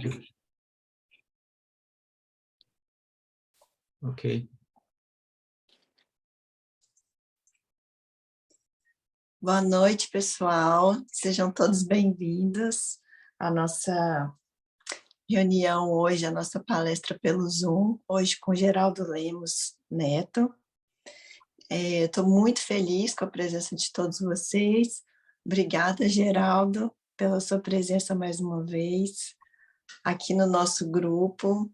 you. Ok. Boa noite, pessoal. Sejam todos bem-vindos à nossa reunião hoje, a nossa palestra pelo Zoom, hoje com Geraldo Lemos Neto. Estou muito feliz com a presença de todos vocês. Obrigada, Geraldo, pela sua presença mais uma vez aqui no nosso grupo.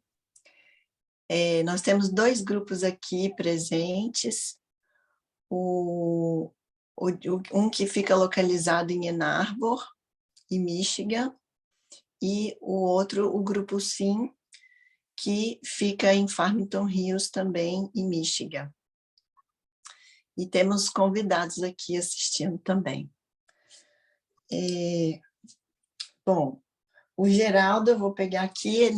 Nós temos 2 grupos aqui presentes. Um que fica localizado em Ann Arbor, em Michigan, e o outro, o grupo SIM, que fica em Farmington Hills, também em Michigan. E temos convidados aqui assistindo também. Bom, o Geraldo, eu vou pegar aqui,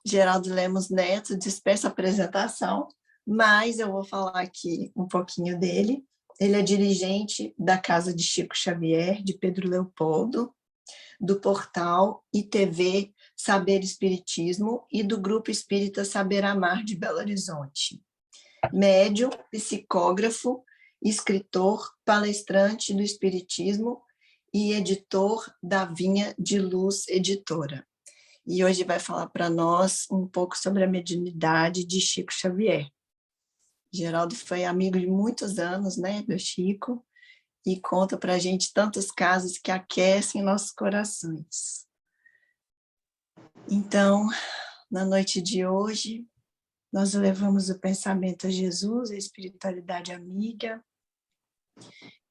Geraldo Lemos Neto, dispensa a apresentação, mas eu vou falar aqui um pouquinho dele. Ele é dirigente da Casa de Chico Xavier, de Pedro Leopoldo, do portal e TV Saber Espiritismo e do Grupo Espírita Saber Amar de Belo Horizonte. Médium, psicógrafo, escritor, palestrante do Espiritismo e editor da Vinha de Luz Editora. E hoje vai falar para nós um pouco sobre a mediunidade de Chico Xavier. Geraldo foi amigo de muitos anos, né, do Chico, e conta para a gente tantos casos que aquecem nossos corações. Então, na noite de hoje, nós levamos o pensamento a Jesus, a espiritualidade amiga,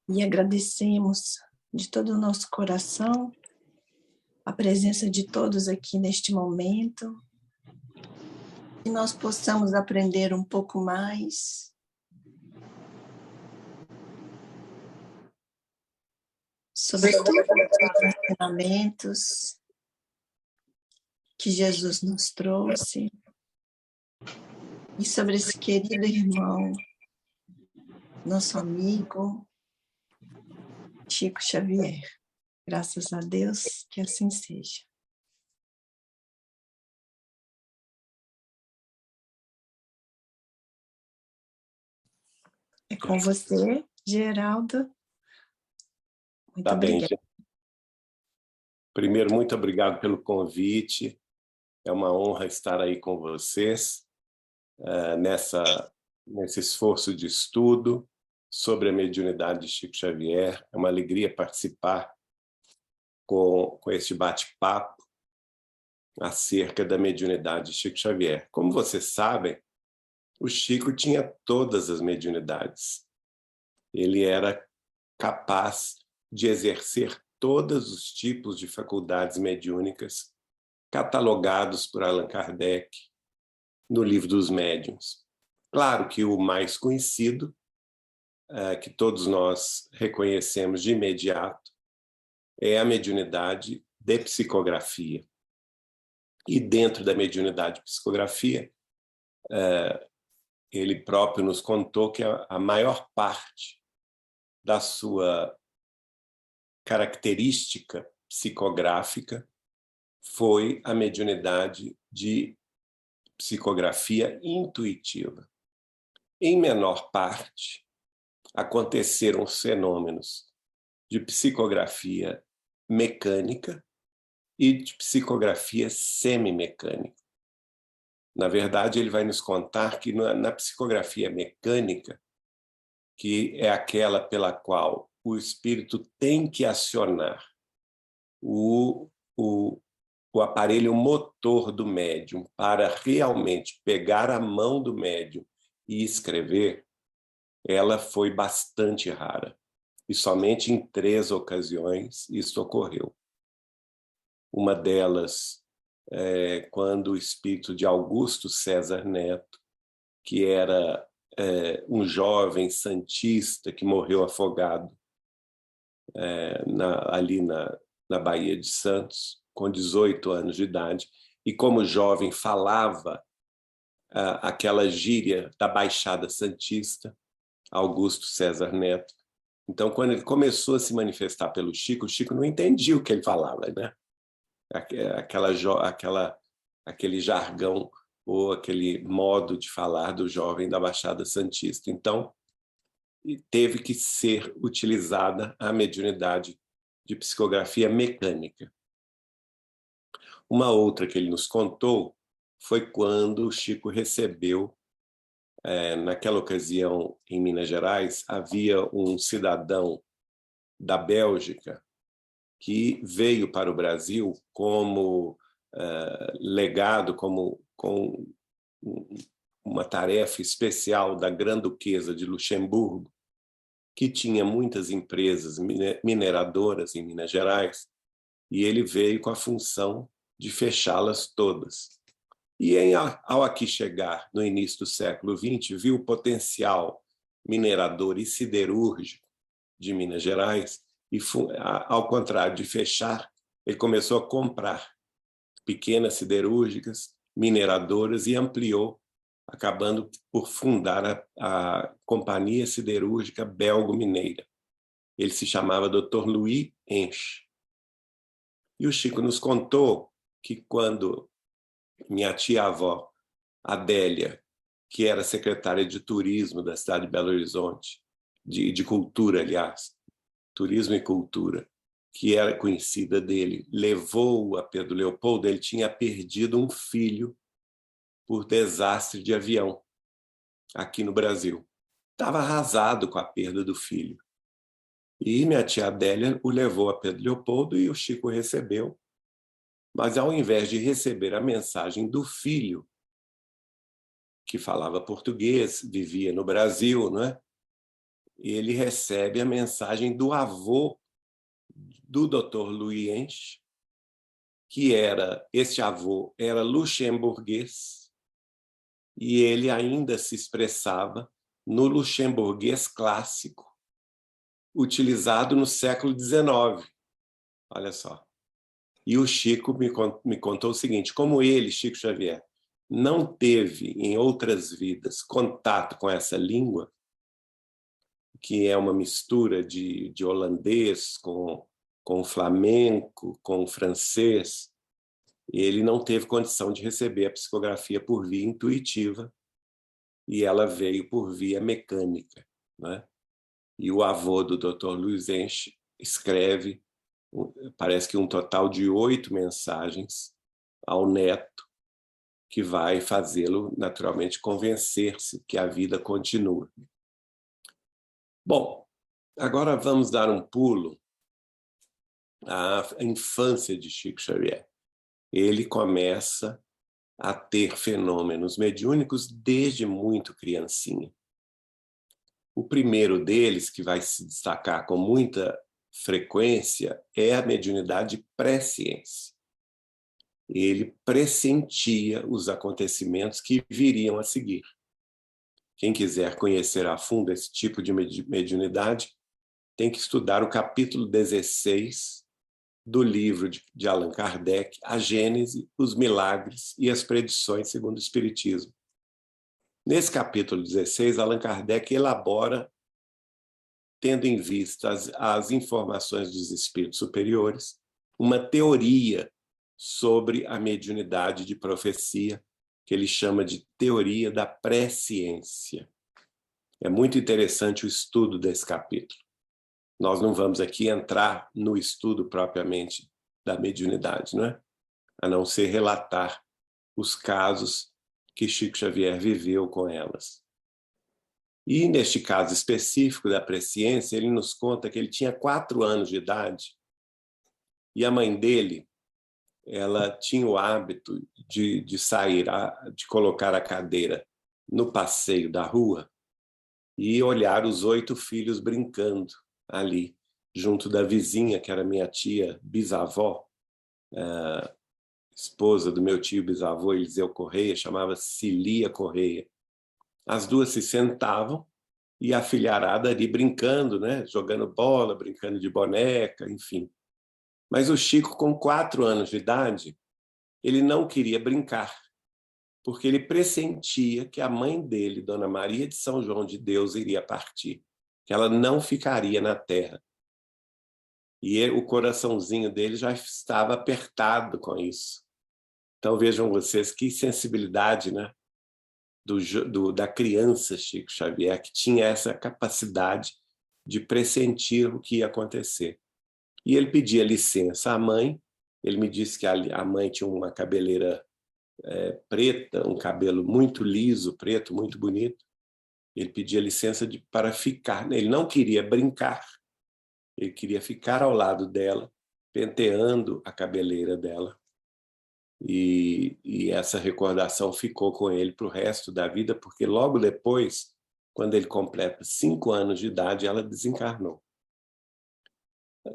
e agradecemos de todo o nosso coração a presença de todos aqui neste momento, que nós possamos aprender um pouco mais sobre todos os ensinamentos que Jesus nos trouxe e sobre esse querido irmão, nosso amigo Chico Xavier. Graças a Deus que assim seja. É com você, Geraldo. Muito obrigada. Bem, primeiro, muito obrigado pelo convite. É uma honra estar aí com vocês nesse esforço de estudo sobre a mediunidade de Chico Xavier. É uma alegria participar com este bate-papo acerca da mediunidade de Chico Xavier. Como vocês sabem, o Chico tinha todas as mediunidades. Ele era capaz de exercer todos os tipos de faculdades mediúnicas catalogados por Allan Kardec no Livro dos Médiuns. Claro que o mais conhecido, que todos nós reconhecemos de imediato, é a mediunidade de psicografia. E dentro da mediunidade de psicografia, ele próprio nos contou que a maior parte da sua característica psicográfica foi a mediunidade de psicografia intuitiva. Em menor parte, aconteceram os fenômenos de psicografia mecânica e de psicografia semimecânica. Na verdade, ele vai nos contar que na psicografia mecânica, que é aquela pela qual o espírito tem que acionar o aparelho motor do médium para realmente pegar a mão do médium e escrever, ela foi bastante rara. E somente em 3 ocasiões isso ocorreu. Uma delas quando o espírito de Augusto César Neto, que era um jovem santista que morreu afogado ali na Baía de Santos, com 18 anos de idade, e como jovem falava aquela gíria da Baixada Santista, Augusto César Neto. Então, quando ele começou a se manifestar pelo Chico, o Chico não entendia o que ele falava, né? aquele jargão ou aquele modo de falar do jovem da Baixada Santista. Então, teve que ser utilizada a mediunidade de psicografia mecânica. Uma outra que ele nos contou foi quando o Chico recebeu, naquela ocasião, em Minas Gerais, havia um cidadão da Bélgica que veio para o Brasil como legado, com uma tarefa especial da Grã-Duquesa de Luxemburgo, que tinha muitas empresas mineradoras em Minas Gerais, e ele veio com a função de fechá-las todas. E ao aqui chegar no início do século XX, viu o potencial minerador e siderúrgico de Minas Gerais e, ao contrário de fechar, ele começou a comprar pequenas siderúrgicas, mineradoras e ampliou, acabando por fundar a Companhia Siderúrgica Belgo-Mineira. Ele se chamava Dr. Louis Hensch. E o Chico nos contou que quando minha tia-avó, Adélia, que era secretária de turismo da cidade de Belo Horizonte, de cultura, aliás, turismo e cultura, que era conhecida dele, levou a Pedro Leopoldo, ele tinha perdido um filho por desastre de avião aqui no Brasil. Estava arrasado com a perda do filho. E minha tia Adélia o levou a Pedro Leopoldo e o Chico recebeu. Mas ao invés de receber a mensagem do filho, que falava português, vivia no Brasil, não é? Ele recebe a mensagem do avô do Dr. Louis Hensch, esse avô era luxemburguês, e ele ainda se expressava no luxemburguês clássico, utilizado no século XIX. Olha só. E o Chico me contou o seguinte, como ele, Chico Xavier, não teve em outras vidas contato com essa língua, que é uma mistura de holandês com flamenco, com francês, ele não teve condição de receber a psicografia por via intuitiva, e ela veio por via mecânica, né? E o avô do Dr. Louis Hensch escreve, parece que um total de 8 mensagens ao neto, que vai fazê-lo, naturalmente, convencer-se que a vida continua. Bom, agora vamos dar um pulo à infância de Chico Xavier. Ele começa a ter fenômenos mediúnicos desde muito criancinha. O primeiro deles, que vai se destacar com muita frequência, é a mediunidade pré-ciência. Ele pressentia os acontecimentos que viriam a seguir. Quem quiser conhecer a fundo esse tipo de mediunidade, tem que estudar o capítulo 16 do livro de Allan Kardec, A Gênese, os Milagres e as Predições segundo o Espiritismo. Nesse capítulo 16, Allan Kardec elabora, tendo em vista as informações dos espíritos superiores, uma teoria sobre a mediunidade de profecia, que ele chama de teoria da presciência. É muito interessante o estudo desse capítulo. Nós não vamos aqui entrar no estudo propriamente da mediunidade, não é? A não ser relatar os casos que Chico Xavier viveu com elas. E neste caso específico da presciência, ele nos conta que ele tinha 4 anos de idade e a mãe dele, ela tinha o hábito de sair, de colocar a cadeira no passeio da rua e olhar os 8 filhos brincando ali, junto da vizinha, que era minha tia bisavó, esposa do meu tio bisavô Eliseu Correia, chamava Cilia Correia. As duas se sentavam e a filharada ali brincando, né? Jogando bola, brincando de boneca, enfim. Mas o Chico, com 4 anos de idade, ele não queria brincar, porque ele pressentia que a mãe dele, Dona Maria de São João de Deus, iria partir, que ela não ficaria na terra. E o coraçãozinho dele já estava apertado com isso. Então vejam vocês que sensibilidade, né? Da criança Chico Xavier, que tinha essa capacidade de pressentir o que ia acontecer. E ele pedia licença à mãe. Ele me disse que a mãe tinha uma cabeleira preta, um cabelo muito liso, preto, muito bonito. Ele pedia licença para ficar. Ele não queria brincar, ele queria ficar ao lado dela, penteando a cabeleira dela. E essa recordação ficou com ele para o resto da vida, porque logo depois, quando ele completa 5 anos de idade, ela desencarnou.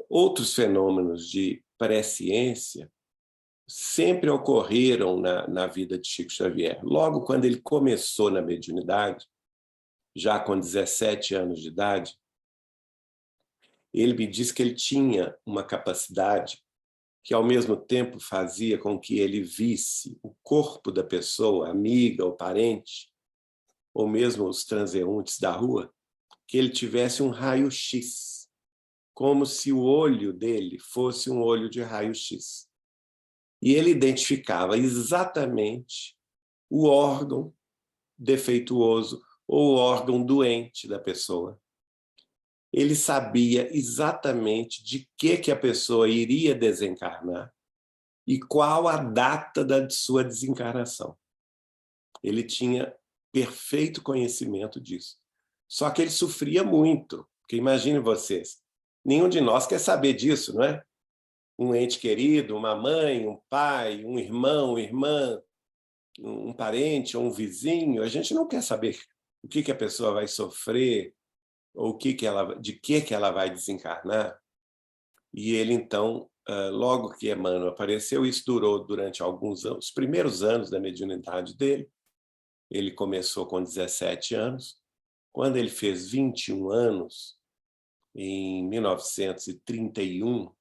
Outros fenômenos de presciência sempre ocorreram na vida de Chico Xavier. Logo quando ele começou na mediunidade, já com 17 anos de idade, ele me disse que ele tinha uma capacidade que, ao mesmo tempo, fazia com que ele visse o corpo da pessoa, amiga ou parente, ou mesmo os transeuntes da rua, que ele tivesse um raio-x, como se o olho dele fosse um olho de raio-x. E ele identificava exatamente o órgão defeituoso ou o órgão doente da pessoa. Ele sabia exatamente de que a pessoa iria desencarnar e qual a data da sua desencarnação. Ele tinha perfeito conhecimento disso. Só que ele sofria muito, porque imaginem vocês, nenhum de nós quer saber disso, não é? Um ente querido, uma mãe, um pai, um irmão, uma irmã, um parente ou um vizinho, a gente não quer saber o que a pessoa vai sofrer ou de que ela vai desencarnar. E ele, então, logo que Emmanuel apareceu, isso durou durante alguns anos, os primeiros anos da mediunidade dele. Ele começou com 17 anos. Quando ele fez 21 anos, em 1931,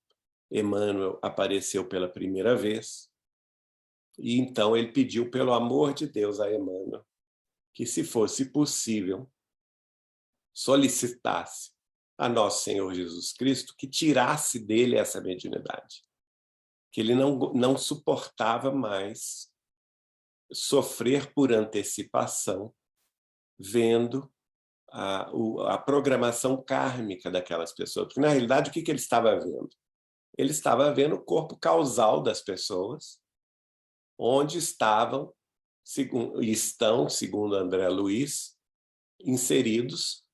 Emmanuel apareceu pela primeira vez. E então ele pediu, pelo amor de Deus, a Emmanuel, que, se fosse possível, solicitasse a Nosso Senhor Jesus Cristo que tirasse dele essa mediunidade, que ele não suportava mais sofrer por antecipação, vendo a programação kármica daquelas pessoas. Porque, na realidade, o que ele estava vendo? Ele estava vendo o corpo causal das pessoas, onde estão, segundo André Luiz, inseridos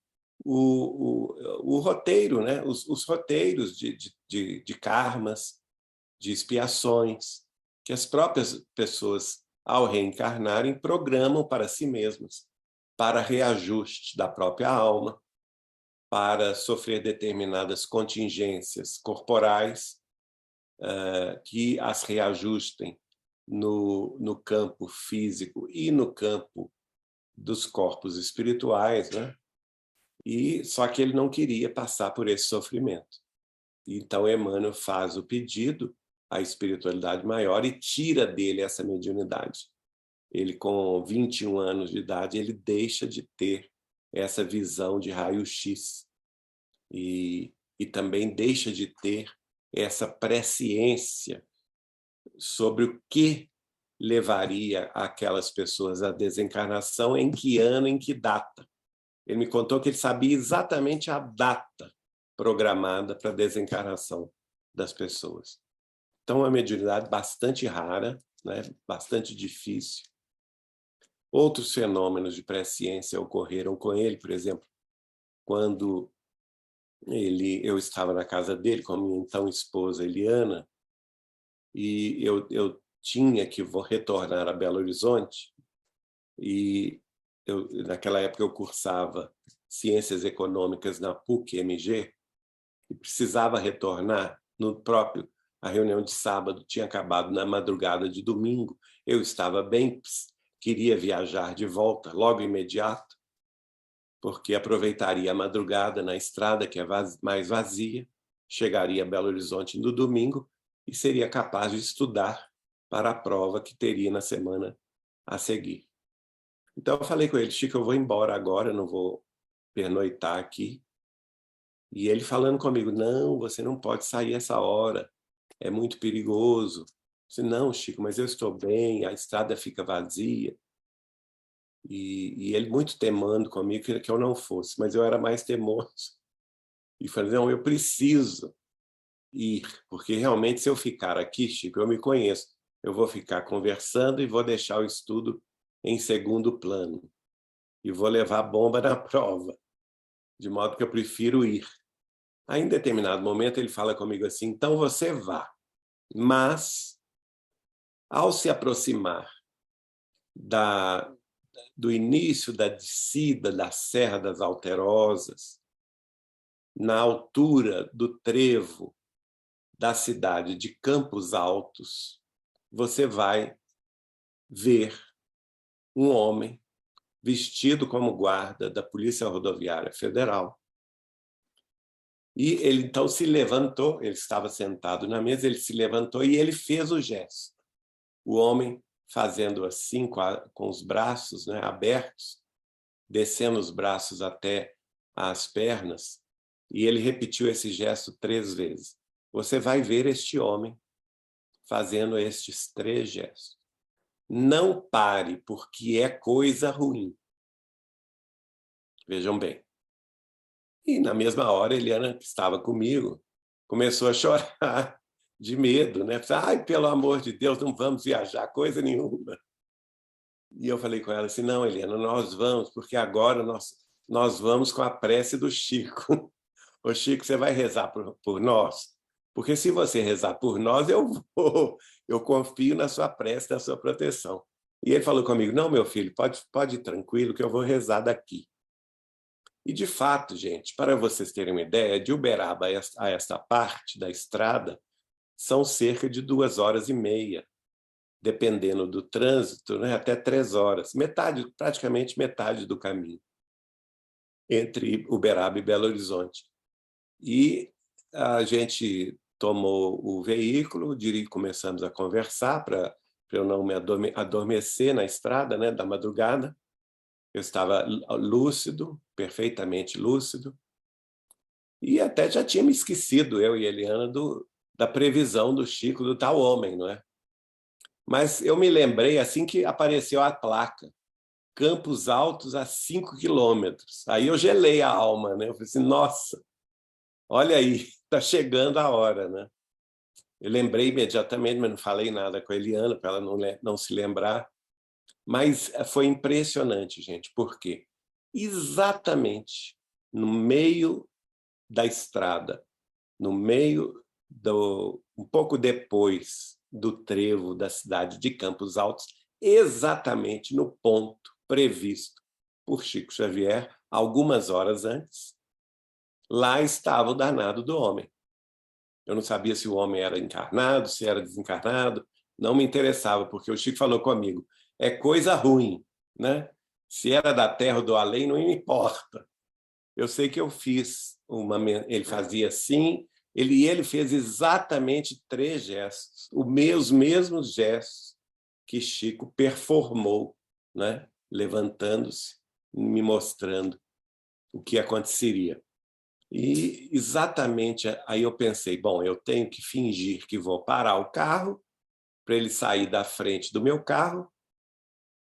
o roteiro, né? os roteiros de karmas, de expiações, que as próprias pessoas, ao reencarnarem, programam para si mesmas, para reajuste da própria alma, para sofrer determinadas contingências corporais que as reajustem no campo físico e no campo dos corpos espirituais, né? Só que ele não queria passar por esse sofrimento. Então Emmanuel faz o pedido à espiritualidade maior e tira dele essa mediunidade. Ele, com 21 anos de idade, ele deixa de ter essa visão de raio-x e também deixa de ter essa presciência sobre o que levaria aquelas pessoas à desencarnação, em que ano, em que data. Ele me contou que ele sabia exatamente a data programada para a desencarnação das pessoas. Então, é uma mediunidade bastante rara, né? Bastante difícil. Outros fenômenos de presciência ocorreram com ele, por exemplo, quando eu estava na casa dele com a minha então esposa Eliana, e eu tinha que retornar a Belo Horizonte, e naquela época eu cursava Ciências Econômicas na PUC-MG, e precisava retornar a reunião de sábado tinha acabado na madrugada de domingo, eu estava bem, queria viajar de volta logo imediato, porque aproveitaria a madrugada na estrada, que é mais vazia, chegaria a Belo Horizonte no domingo e seria capaz de estudar para a prova que teria na semana a seguir. Então eu falei com ele: Chico, eu vou embora agora, não vou pernoitar aqui. E ele falando comigo, não, você não pode sair essa hora, é muito perigoso. Eu disse, não, Chico, mas eu estou bem, a estrada fica vazia. E ele muito temando comigo que eu não fosse, mas eu era mais teimoso. E falei, não, eu preciso ir, porque realmente se eu ficar aqui, Chico, eu me conheço, eu vou ficar conversando e vou deixar o estudo em segundo plano. E vou levar bomba na prova, de modo que eu prefiro ir. Aí, em determinado momento, ele fala comigo assim, então você vá, mas, ao se aproximar do início da descida da Serra das Alterosas, na altura do trevo da cidade de Campos Altos, você vai ver um homem vestido como guarda da Polícia Rodoviária Federal. E ele então se levantou, ele estava sentado na mesa, ele se levantou e ele fez o gesto. O homem fazendo assim com os braços, né, abertos, descendo os braços até as pernas, e ele repetiu esse gesto 3 vezes. Você vai ver este homem fazendo estes 3 gestos. Não pare, porque é coisa ruim. Vejam bem. E, na mesma hora, Eliana, que estava comigo, começou a chorar de medo, né? Ai, pelo amor de Deus, não vamos viajar, coisa nenhuma. E eu falei com ela assim, não, Eliana, nós vamos, porque agora nós vamos com a prece do Chico. Ô, Chico, você vai rezar por nós? Porque se você rezar por nós, eu vou. Eu confio na sua prece, na sua proteção. E ele falou comigo, não, meu filho, pode ir tranquilo que eu vou rezar daqui. E, de fato, gente, para vocês terem uma ideia, de Uberaba a esta parte da estrada são cerca de 2h30, dependendo do trânsito, né, até 3 horas, praticamente metade do caminho, entre Uberaba e Belo Horizonte. E a gente tomou o veículo, começamos a conversar para eu não me adormecer na estrada, né, da madrugada. Eu estava lúcido, perfeitamente lúcido, e até já tinha me esquecido, eu e Eliana, da previsão do Chico, do tal homem, não é? Mas eu me lembrei assim que apareceu a placa, Campos Altos a 5 quilômetros. Aí eu gelei a alma, né? Eu falei assim, nossa, olha aí, está chegando a hora, né? Eu lembrei imediatamente, mas não falei nada com a Eliana, para ela não se lembrar. Mas foi impressionante, gente. Por quê? Exatamente no meio da estrada, no meio um pouco depois do trevo da cidade de Campos Altos, exatamente no ponto previsto por Chico Xavier, algumas horas antes, lá estava o danado do homem. Eu não sabia se o homem era encarnado, se era desencarnado, não me interessava, porque o Chico falou comigo, é coisa ruim, né? Se era da terra ou do além, não me importa. Eu sei que eu fiz ele fazia assim, ele fez exatamente 3 gestos, os mesmos gestos que Chico performou, né? Levantando-se, me mostrando o que aconteceria. E exatamente aí eu pensei, bom, eu tenho que fingir que vou parar o carro para ele sair da frente do meu carro,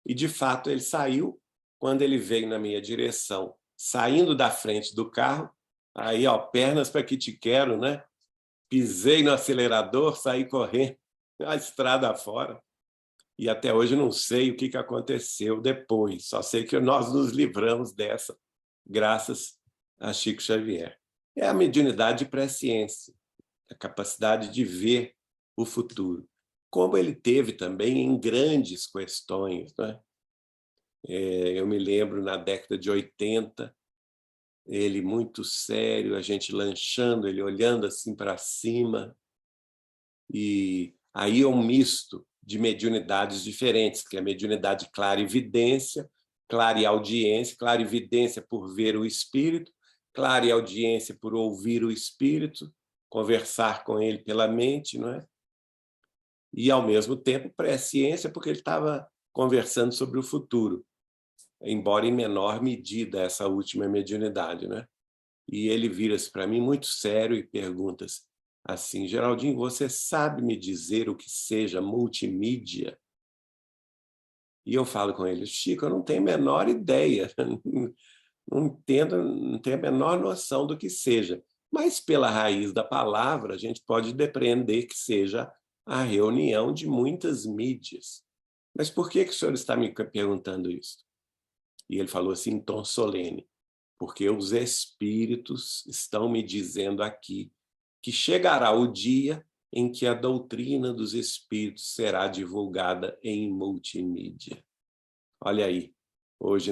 e de fato ele saiu. Quando ele veio na minha direção, saindo da frente do carro, aí, ó, pernas para que te quero, né? Pisei no acelerador, saí correndo a estrada fora. E até hoje não sei o que aconteceu depois, só sei que nós nos livramos dessa, graças a Chico Xavier. É a mediunidade de presciência, a capacidade de ver o futuro. Como ele teve também em grandes questões, né? Eu me lembro, na década de 80, ele muito sério, a gente lanchando, ele olhando assim para cima, e aí é um misto de mediunidades diferentes, que é a mediunidade clarividência, clareaudiência, clarividência por ver o espírito, clareaudiência por ouvir o espírito, conversar com ele pela mente, não é? E, ao mesmo tempo, presciência, porque ele estava conversando sobre o futuro, embora em menor medida essa última mediunidade, né? E ele vira-se para mim muito sério e pergunta assim: Geraldinho, você sabe me dizer o que seja multimídia? E eu falo com ele: Chico, eu não tenho a menor ideia, não entendo, não tenho a menor noção do que seja. Mas pela raiz da palavra, a gente pode depreender que seja a reunião de muitas mídias. Mas por que o senhor está me perguntando isso? E ele falou assim, em tom solene: porque os espíritos estão me dizendo aqui que chegará o dia em que a doutrina dos espíritos será divulgada em multimídia. Olha aí, hoje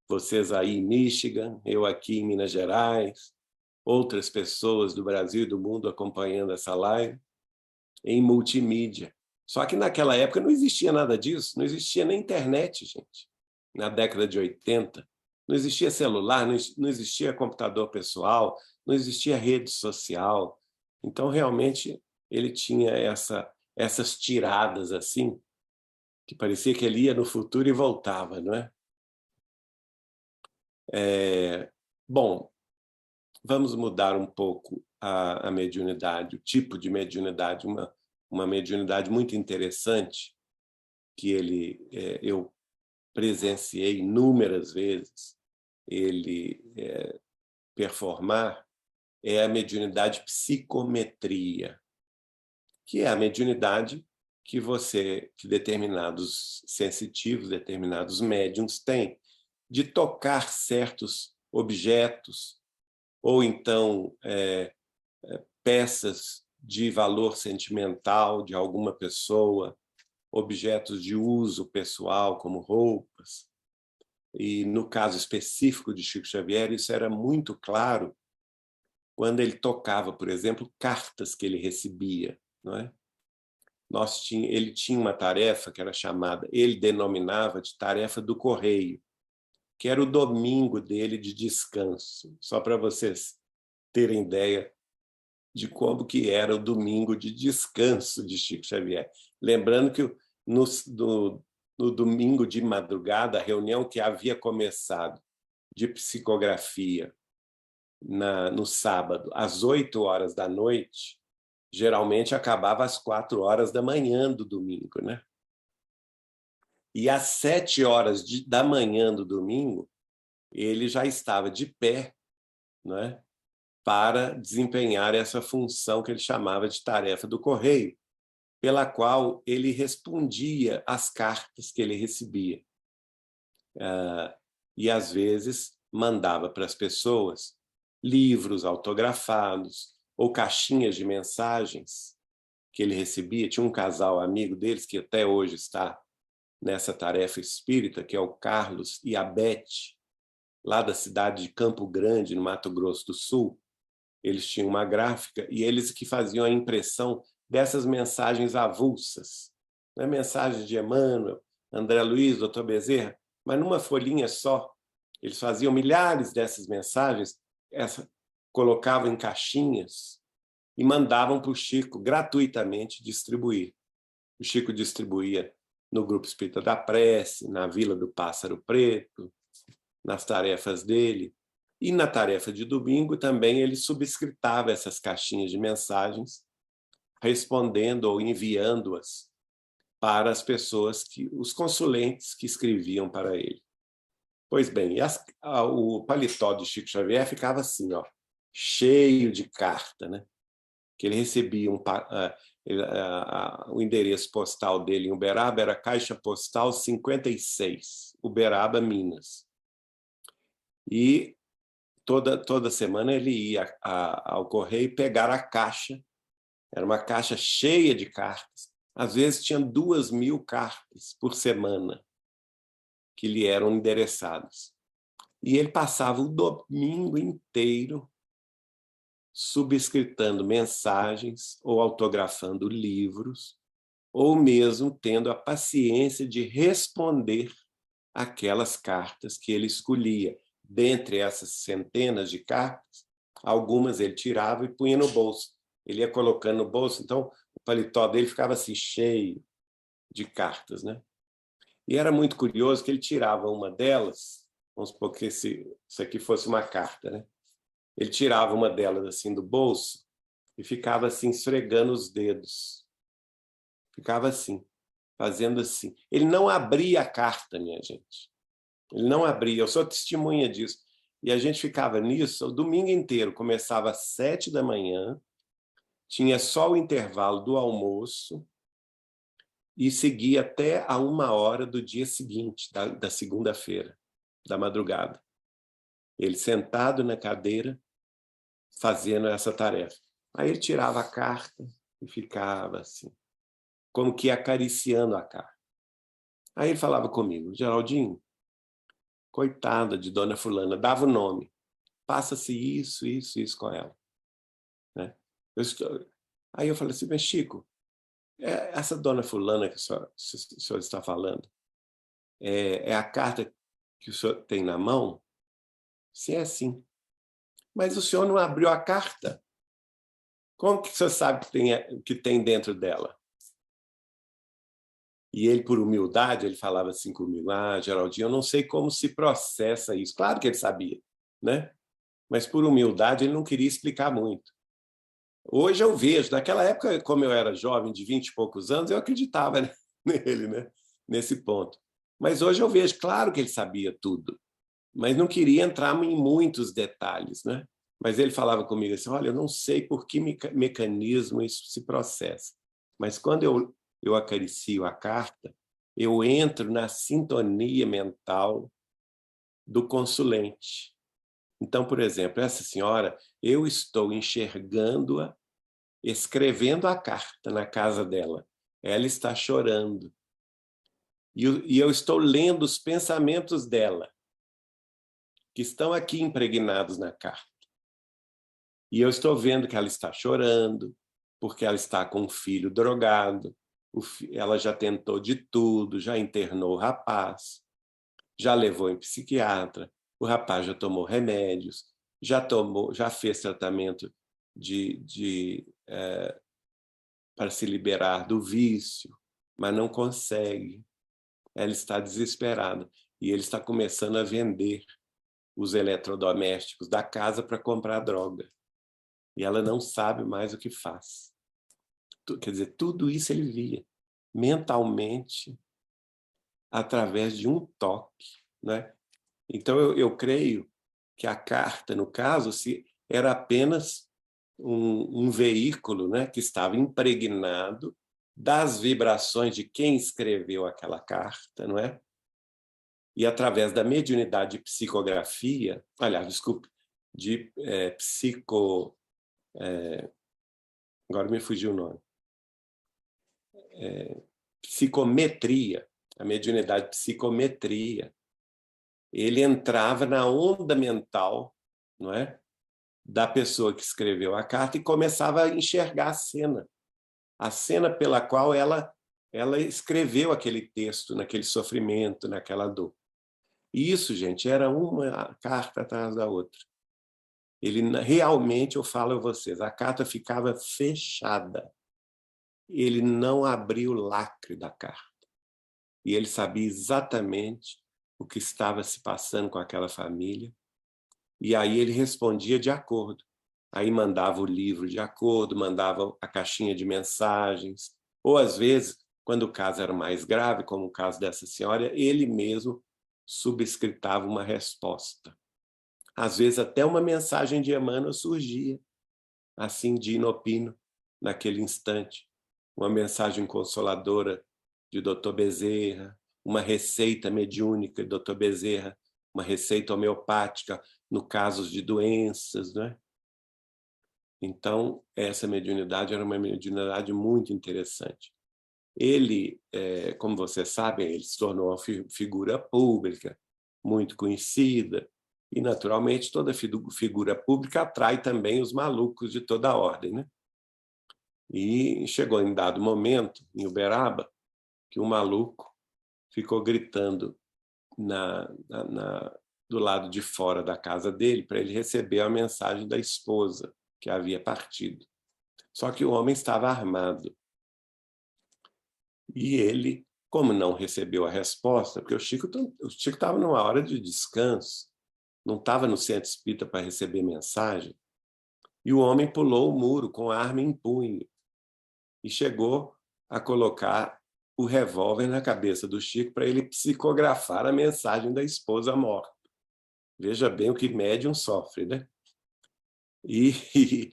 vocês aí em Michigan, eu aqui em Minas Gerais, outras pessoas do Brasil e do mundo acompanhando essa live, em multimídia. Só que naquela época não existia nada disso, não existia nem internet, gente. Na década de 80, não existia celular, não existia computador pessoal, não existia rede social. Então, realmente, ele tinha essas tiradas assim, que parecia que ele ia no futuro e voltava, não é? Bom, vamos mudar um pouco a mediunidade, o tipo de mediunidade, uma mediunidade muito interessante que eu presenciei inúmeras vezes ele performar, é a mediunidade psicometria, que é a mediunidade que determinados sensitivos, determinados médiums têm, de tocar certos objetos, ou então peças de valor sentimental de alguma pessoa, objetos de uso pessoal, como roupas. E no caso específico de Chico Xavier, isso era muito claro quando ele tocava, por exemplo, cartas que ele recebia, não é? Ele tinha uma tarefa que era chamada, ele denominava de tarefa do correio, que era o domingo dele de descanso, só para vocês terem ideia de como que era o domingo de descanso de Chico Xavier. Lembrando que no domingo de madrugada, a reunião que havia começado de psicografia no sábado, às 8 horas da noite, geralmente acabava às 4 horas da manhã do domingo, né? E às 7 horas da manhã do domingo, ele já estava de pé, né, para desempenhar essa função que ele chamava de tarefa do correio, pela qual ele respondia às cartas que ele recebia. E, às vezes, mandava para as pessoas livros autografados ou caixinhas de mensagens que ele recebia. Tinha um casal amigo deles que até hoje está nessa tarefa espírita, que é o Carlos e a Beth, lá da cidade de Campo Grande, no Mato Grosso do Sul. Eles tinham uma gráfica e eles que faziam a impressão dessas mensagens avulsas, né? Mensagens de Emmanuel, André Luiz, Dr. Bezerra, mas numa folhinha só. Eles faziam milhares dessas mensagens, colocavam em caixinhas e mandavam para o Chico gratuitamente distribuir. O Chico distribuía no Grupo Espírita da Prece, na Vila do Pássaro Preto, nas tarefas dele. E na tarefa de domingo também ele subscritava essas caixinhas de mensagens, respondendo ou enviando-as para as pessoas, os consulentes que escreviam para ele. Pois bem, o paletó de Chico Xavier ficava assim, ó, cheio de carta, né? Que ele recebia o endereço postal dele em Uberaba era Caixa Postal 56, Uberaba, Minas. E toda semana ele ia ao correio pegar a caixa. Era uma caixa cheia de cartas. Às vezes tinha 2.000 cartas por semana que lhe eram endereçadas. E ele passava o domingo inteiro subscritando mensagens ou autografando livros, ou mesmo tendo a paciência de responder aquelas cartas que ele escolhia. Dentre essas centenas de cartas, algumas ele tirava e punha no bolso. Ele ia colocando no bolso, então o paletó dele ficava assim, cheio de cartas, né? E era muito curioso que ele tirava uma delas, vamos supor que isso aqui fosse uma carta, né? ele tirava uma delas assim do bolso e ficava assim esfregando os dedos. Ficava assim, fazendo assim. Ele não abria a carta, minha gente. Ele não abria, eu sou testemunha disso. E a gente ficava nisso o domingo inteiro. Começava às 7 da manhã, tinha só o intervalo do almoço e seguia até a 1 hora do dia seguinte, da segunda-feira, da madrugada. Ele sentado na cadeira, fazendo essa tarefa. Aí ele tirava a carta e ficava assim, como que acariciando a carta. Aí ele falava comigo, Geraldinho, coitada de dona fulana, dava o nome, passa-se isso, isso, isso com ela. Né? Aí eu falei assim, mas Chico, essa dona fulana que o senhor está falando, é a carta que o senhor tem na mão? Sim, é sim. Mas o senhor não abriu a carta. Como que o senhor sabe que tem dentro dela? E ele, por humildade, ele falava assim comigo, Geraldinho, eu não sei como se processa isso. Claro que ele sabia, né? Mas por humildade ele não queria explicar muito. Hoje eu vejo, naquela época, como eu era jovem, de 20 e poucos anos, eu acreditava nele, né? Nesse ponto. Mas hoje eu vejo, claro que ele sabia tudo, mas não queria entrar em muitos detalhes, né? Mas ele falava comigo assim, olha, eu não sei por que mecanismo isso se processa, mas quando eu acaricio a carta, eu entro na sintonia mental do consulente. Então, por exemplo, essa senhora, eu estou enxergando-a escrevendo a carta na casa dela. Ela está chorando. E eu estou lendo os pensamentos dela, que estão aqui impregnados na carta. E eu estou vendo que ela está chorando, porque ela está com um filho drogado, ela já tentou de tudo, já internou o rapaz, já levou em psiquiatra, o rapaz já tomou remédios, já fez tratamento para se liberar do vício, mas não consegue. Ela está desesperada e ele está começando a vender os eletrodomésticos da casa para comprar droga. E ela não sabe mais o que faz. Quer dizer, tudo isso ele via mentalmente através de um toque, né? Então eu creio que a carta, no caso, era apenas um veículo, né, que estava impregnado das vibrações de quem escreveu aquela carta, não é? E através da mediunidade de psicografia, aliás, desculpe, de agora me fugiu o nome, psicometria, a mediunidade de psicometria, ele entrava na onda mental, não é, da pessoa que escreveu a carta e começava a enxergar a cena pela qual ela escreveu aquele texto, naquele sofrimento, naquela dor. E isso, gente, era uma carta atrás da outra. Ele realmente, eu falo a vocês, a carta ficava fechada. Ele não abriu o lacre da carta. E ele sabia exatamente o que estava se passando com aquela família. E aí ele respondia de acordo. Aí mandava o livro de acordo, mandava a caixinha de mensagens. Ou, às vezes, quando o caso era mais grave, como o caso dessa senhora, ele mesmo subscritava uma resposta. Às vezes, até uma mensagem de Emmanuel surgia, assim, de inopino, naquele instante. Uma mensagem consoladora de Dr. Bezerra, uma receita mediúnica de Dr. Bezerra, uma receita homeopática no caso de doenças, né? Então, essa mediunidade era uma mediunidade muito interessante. Ele, como vocês sabem, ele se tornou uma figura pública, muito conhecida, e, naturalmente, toda figura pública atrai também os malucos de toda a ordem, né? E chegou em dado momento, em Uberaba, que um maluco ficou gritando do lado de fora da casa dele para ele receber a mensagem da esposa, que havia partido. Só que o homem estava armado. E ele, como não recebeu a resposta, porque o Chico estava numa hora de descanso, não estava no centro espírita para receber mensagem, e o homem pulou o muro com a arma em punho e chegou a colocar o revólver na cabeça do Chico para ele psicografar a mensagem da esposa morta. Veja bem o que médium sofre, né? E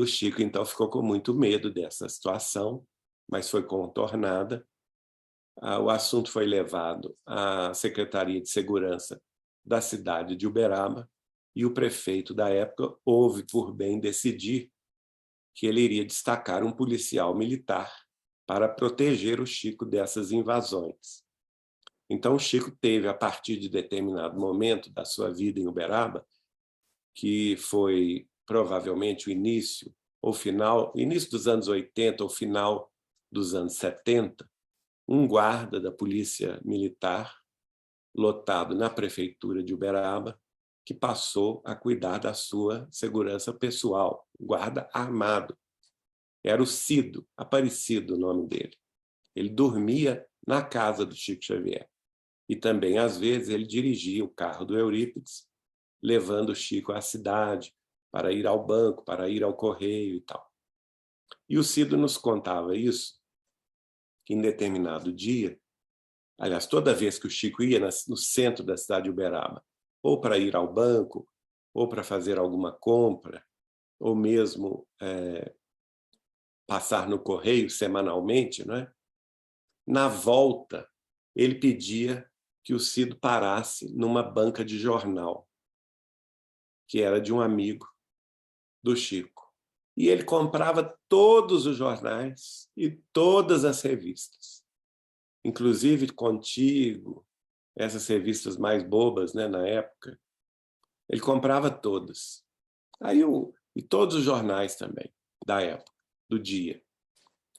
o Chico, então, ficou com muito medo dessa situação, mas foi contornada. O assunto foi levado à Secretaria de Segurança da cidade de Uberaba e o prefeito da época houve por bem decidir que ele iria destacar um policial militar para proteger o Chico dessas invasões. Então, o Chico teve, a partir de determinado momento da sua vida em Uberaba, que foi provavelmente o início ou final, início dos anos 80 ou final dos anos 70, um guarda da polícia militar, lotado na prefeitura de Uberaba, que passou a cuidar da sua segurança pessoal, guarda armado. Era o Cido, Aparecido o nome dele. Ele dormia na casa do Chico Xavier. E também, às vezes, ele dirigia o carro do Eurípides, levando o Chico à cidade, para ir ao banco, para ir ao correio e tal. E o Cido nos contava isso, que em determinado dia, aliás, toda vez que o Chico ia no centro da cidade de Uberaba, ou para ir ao banco, ou para fazer alguma compra, ou mesmo passar no correio semanalmente, não é? Na volta, ele pedia que o Cido parasse numa banca de jornal, que era de um amigo do Chico. E ele comprava todos os jornais e todas as revistas, inclusive Contigo, essas revistas mais bobas, né, na época. Ele comprava todas. E todos os jornais também, da época, do dia.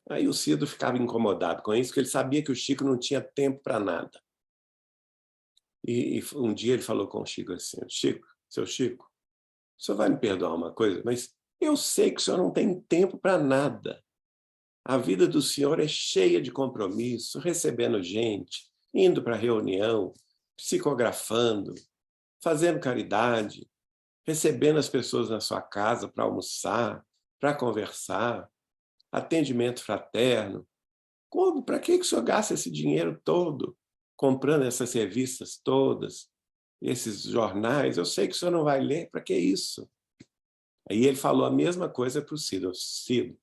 Aí o Cido ficava incomodado com isso, porque ele sabia que o Chico não tinha tempo para nada. E um dia ele falou com o Chico assim: Chico, seu Chico, o senhor vai me perdoar uma coisa, mas eu sei que o senhor não tem tempo para nada. A vida do senhor é cheia de compromisso, recebendo gente, indo para reunião, psicografando, fazendo caridade, recebendo as pessoas na sua casa para almoçar, para conversar, atendimento fraterno. Como? Para que o senhor gasta esse dinheiro todo comprando essas revistas todas, esses jornais? Eu sei que o senhor não vai ler, para que isso? Aí ele falou a mesma coisa para o Cido. Cido,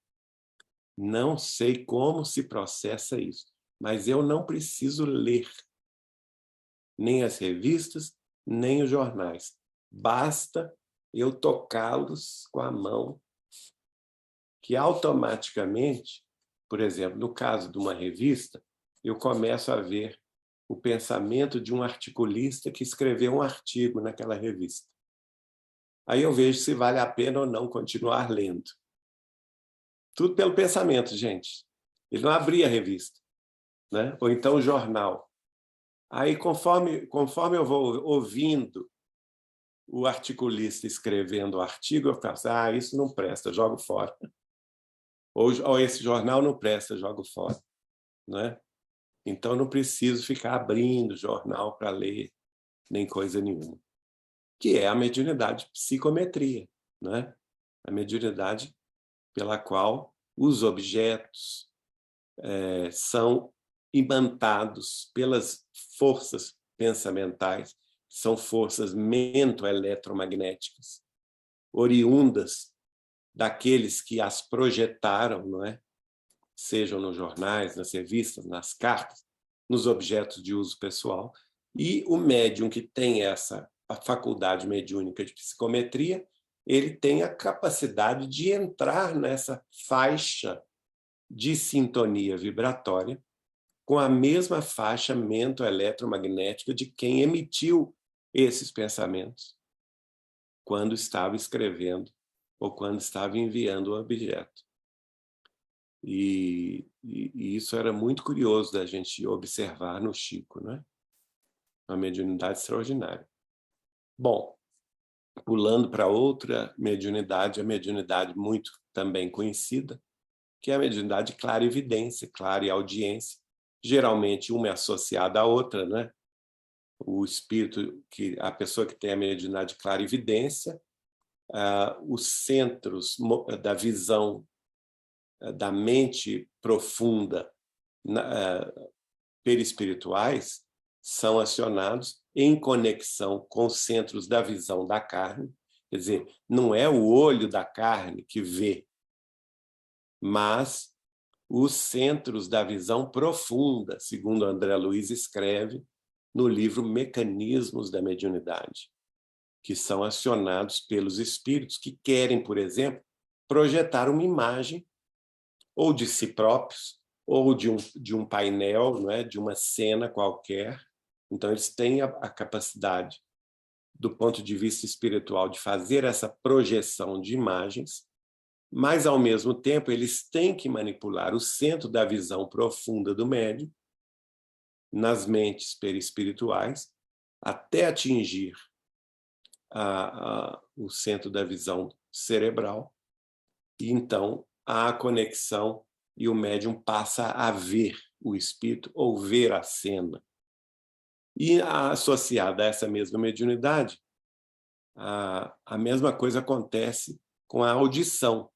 não sei como se processa isso, mas eu não preciso ler nem as revistas, nem os jornais. Basta eu tocá-los com a mão, que automaticamente, por exemplo, no caso de uma revista, eu começo a ver o pensamento de um articulista que escreveu um artigo naquela revista. Aí eu vejo se vale a pena ou não continuar lendo. Tudo pelo pensamento, gente. Ele não abria a revista, né? Ou então o jornal. Aí, conforme eu vou ouvindo o articulista escrevendo o artigo, eu falo assim, isso não presta, jogo fora. Ou esse jornal não presta, jogo fora. Né? Então, não preciso ficar abrindo jornal para ler, nem coisa nenhuma. Que é a mediunidade psicometria, né? A mediunidade pela qual os objetos são imantados pelas forças pensamentais, são forças mento-eletromagnéticas, oriundas daqueles que as projetaram, não é? Sejam nos jornais, nas revistas, nas cartas, nos objetos de uso pessoal. E o médium que tem a faculdade mediúnica de psicometria, ele tem a capacidade de entrar nessa faixa de sintonia vibratória com a mesma faixa mento-eletromagnética de quem emitiu esses pensamentos quando estava escrevendo ou quando estava enviando o objeto. E isso era muito curioso da gente observar no Chico, né? Uma mediunidade extraordinária. Bom, pulando para outra mediunidade, a mediunidade muito também conhecida, que é a mediunidade clarividência, clareaudiência. Geralmente uma é associada à outra, né? o espírito, a pessoa que tem a mediunidade de clarividência, os centros da visão da mente profunda perispirituais são acionados em conexão com os centros da visão da carne. Quer dizer, não é o olho da carne que vê, mas os centros da visão profunda, segundo André Luiz escreve no livro Mecanismos da Mediunidade, que são acionados pelos espíritos que querem, por exemplo, projetar uma imagem ou de si próprios, ou de um painel, não é? De uma cena qualquer. Então, eles têm a capacidade, do ponto de vista espiritual, de fazer essa projeção de imagens, mas, ao mesmo tempo, eles têm que manipular o centro da visão profunda do médium nas mentes perispirituais até atingir o centro da visão cerebral, e então há a conexão e o médium passa a ver o espírito ou ver a cena. E associada a essa mesma mediunidade, a mesma coisa acontece com a audição.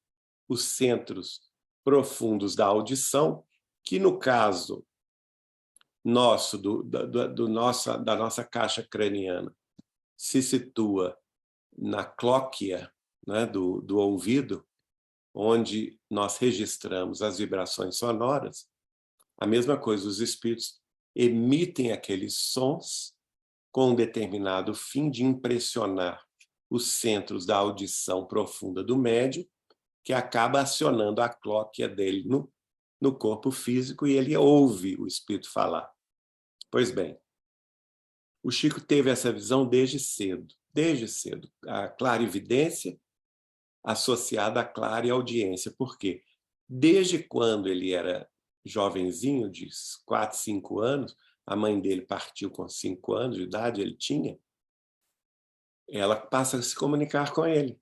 Os centros profundos da audição, que no caso nosso, da nossa caixa craniana, se situa na clóquia, né, do ouvido, onde nós registramos as vibrações sonoras. A mesma coisa, os espíritos emitem aqueles sons com um determinado fim de impressionar os centros da audição profunda do médium, que acaba acionando a clóquia dele no corpo físico, e ele ouve o espírito falar. Pois bem, o Chico teve essa visão desde cedo, a clarividência associada à clareaudiência. Por quê? Desde quando ele era jovenzinho, de 4, 5 anos, a mãe dele partiu com 5 anos de idade, ele tinha, ela passa a se comunicar com ele.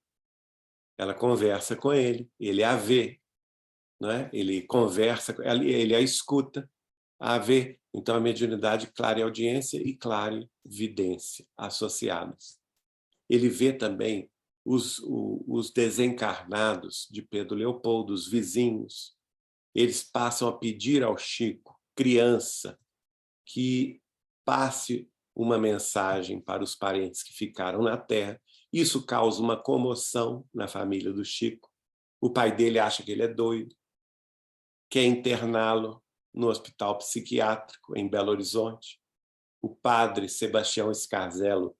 Ela conversa com ele, ele a vê, né? Ele conversa, ele a escuta, a vê. Então, a mediunidade, clareaudiência e clarividência associadas. Ele vê também os desencarnados de Pedro Leopoldo, os vizinhos. Eles passam a pedir ao Chico, criança, que passe uma mensagem para os parentes que ficaram na Terra. Isso causa uma comoção na família do Chico. O pai dele acha que ele é doido, quer interná-lo no hospital psiquiátrico em Belo Horizonte. O padre Sebastião Scarzello,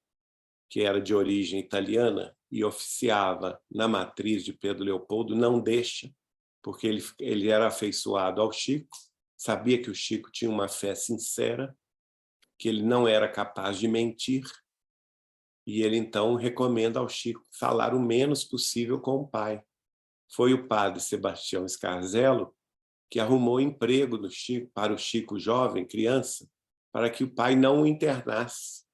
que era de origem italiana e oficiava na matriz de Pedro Leopoldo, não deixa, porque ele era afeiçoado ao Chico, sabia que o Chico tinha uma fé sincera, que ele não era capaz de mentir, e ele então recomenda ao Chico falar o menos possível com o pai. Foi o padre Sebastião Scarzello que arrumou emprego do Chico, para o Chico jovem, criança, para que o pai não o internasse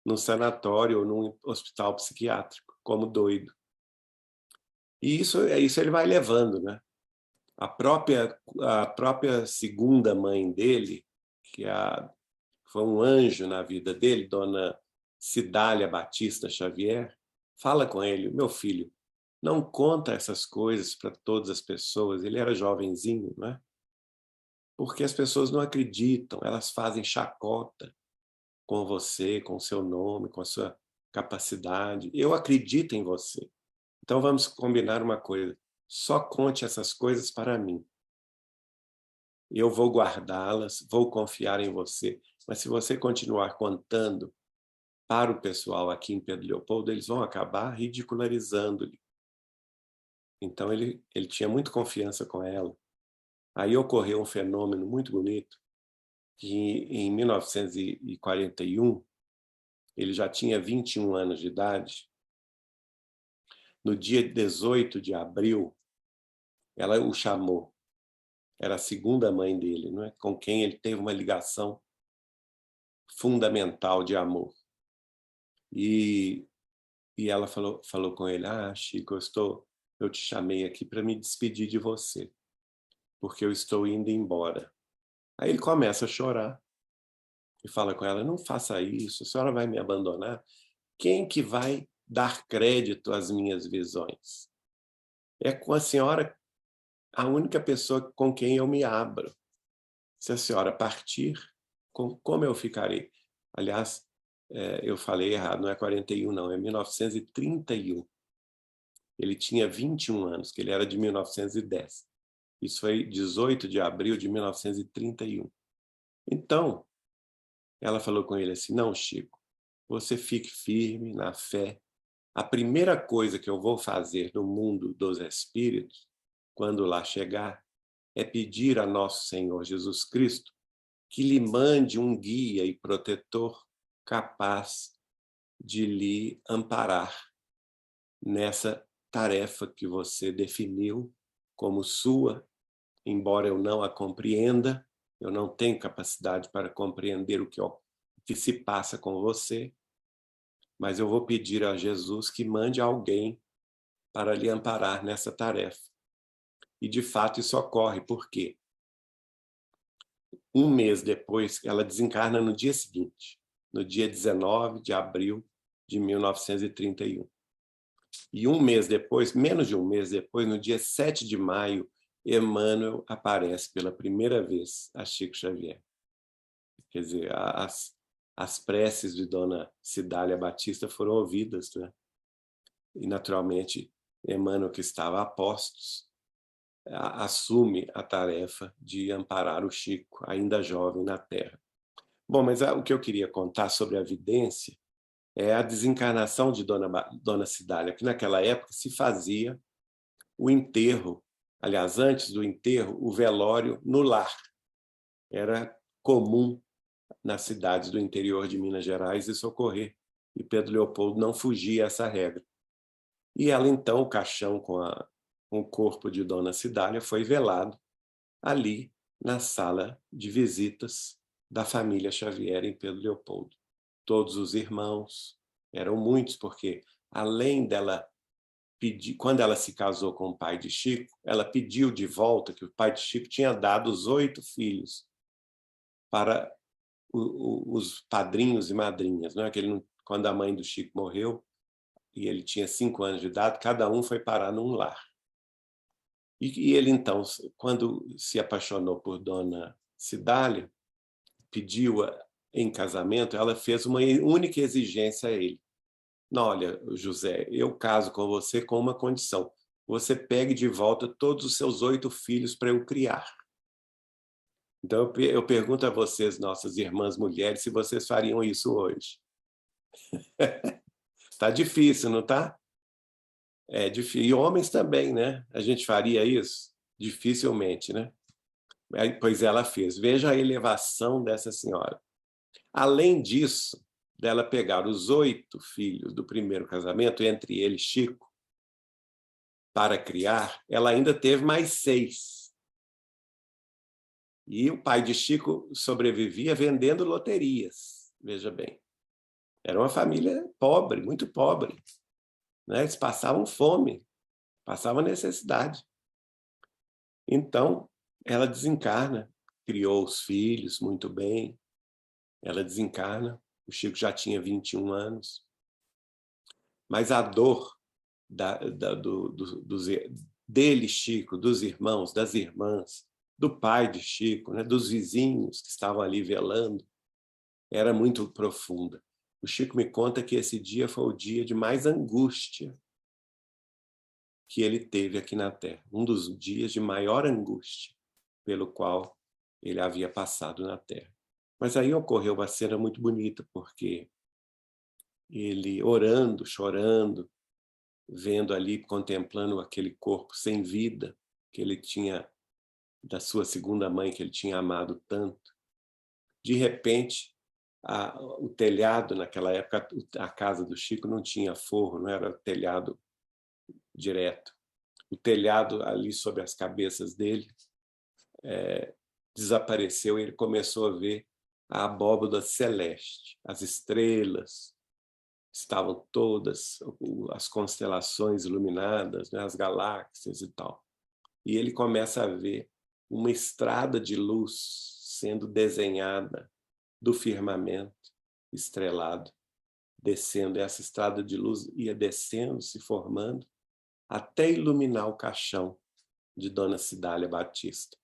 num sanatório ou num hospital psiquiátrico, como doido. E isso ele vai levando, né? A própria segunda mãe dele, que foi um anjo na vida dele, dona Cidália Batista Xavier, fala com ele: meu filho, não conta essas coisas para todas as pessoas. Ele era jovenzinho, né? Porque as pessoas não acreditam, elas fazem chacota com você, com o seu nome, com a sua capacidade. Eu acredito em você. Então vamos combinar uma coisa: só conte essas coisas para mim. Eu vou guardá-las, vou confiar em você. Mas se você continuar contando para o pessoal aqui em Pedro Leopoldo, eles vão acabar ridicularizando-lhe. Então ele tinha muita confiança com ela. Aí ocorreu um fenômeno muito bonito, que em 1941, ele já tinha 21 anos de idade. No dia 18 de abril, ela o chamou. Era a segunda mãe dele, não é? Com quem ele teve uma ligação fundamental de amor. E ela falou com ele: Chico, eu te chamei aqui para me despedir de você, porque eu estou indo embora. Aí ele começa a chorar. e fala com ela, não faça isso, a senhora vai me abandonar? Quem que vai dar crédito às minhas visões? É com a senhora a única pessoa com quem eu me abro. Se a senhora partir, como eu ficarei? Aliás, eu falei errado, não é 41 não, é 1931. Ele tinha 21 anos, que ele era de 1910. Isso foi 18 de abril de 1931. Então, ela falou com ele assim, não, Chico, você fique firme na fé. A primeira coisa que eu vou fazer no mundo dos espíritos, quando lá chegar, é pedir a nosso Senhor Jesus Cristo que lhe mande um guia e protetor capaz de lhe amparar nessa tarefa que você definiu como sua, embora eu não a compreenda, eu não tenho capacidade para compreender o que se passa com você, mas eu vou pedir a Jesus que mande alguém para lhe amparar nessa tarefa. E, de fato, isso ocorre, porque um mês depois, ela desencarna no dia seguinte, no dia 19 de abril de 1931. E um mês depois, menos de um mês depois, no dia 7 de maio, Emmanuel aparece pela primeira vez a Chico Xavier. Quer dizer, as preces de Dona Cidália Batista foram ouvidas, né? E, naturalmente, Emmanuel, que estava a postos, assume a tarefa de amparar o Chico, ainda jovem na Terra. Bom, mas o que eu queria contar sobre a vidência é a desencarnação de Dona Cidália, que naquela época se fazia o enterro, aliás, antes do enterro, o velório no lar. Era comum nas cidades do interior de Minas Gerais isso ocorrer, e Pedro Leopoldo não fugia a essa regra. E ela, então, o caixão com o corpo de Dona Cidália foi velado ali na sala de visitas da família Xavier em Pedro Leopoldo. Todos os irmãos, eram muitos, porque além dela pedir, quando ela se casou com o pai de Chico, ela pediu de volta, que o pai de Chico tinha dado os 8 filhos para os padrinhos e madrinhas, não é? Que ele, quando a mãe do Chico morreu, e ele tinha 5 anos de idade, cada um foi parar num lar. E ele, então, quando se apaixonou por Dona Cidália, pediu-a em casamento, ela fez uma única exigência a ele. Não, olha, José, eu caso com você com uma condição. Você pegue de volta todos os seus 8 filhos para eu criar. Então, eu pergunto a vocês, nossas irmãs mulheres, se vocês fariam isso hoje. Está difícil, não está? É difícil. E homens também, né? A gente faria isso? Dificilmente, né? Pois ela fez. Veja a elevação dessa senhora. Além disso, dela pegar os 8 filhos do primeiro casamento, entre eles Chico, para criar, ela ainda teve mais 6. E o pai de Chico sobrevivia vendendo loterias, veja bem. Era uma família pobre, muito pobre, né? Eles passavam fome, passavam necessidade. Então, ela desencarna, criou os filhos muito bem, ela desencarna, o Chico já tinha 21 anos, mas a dor dele, Chico, dos irmãos, das irmãs, do pai de Chico, né, dos vizinhos que estavam ali velando, era muito profunda. O Chico me conta que esse dia foi o dia de mais angústia que ele teve aqui na Terra, um dos dias de maior angústia pelo qual ele havia passado na Terra. Mas aí ocorreu uma cena muito bonita, porque ele orando, chorando, vendo ali, contemplando aquele corpo sem vida que ele tinha, da sua segunda mãe, que ele tinha amado tanto. De repente, o telhado, naquela época, a casa do Chico não tinha forro, não era telhado direto. O telhado ali sobre as cabeças dele desapareceu e ele começou a ver a abóbada celeste, as estrelas, estavam todas, as constelações iluminadas, né, as galáxias e tal. E ele começa a ver uma estrada de luz sendo desenhada do firmamento estrelado, descendo. Essa estrada de luz ia descendo, se formando, até iluminar o caixão de Dona Cidália Batista.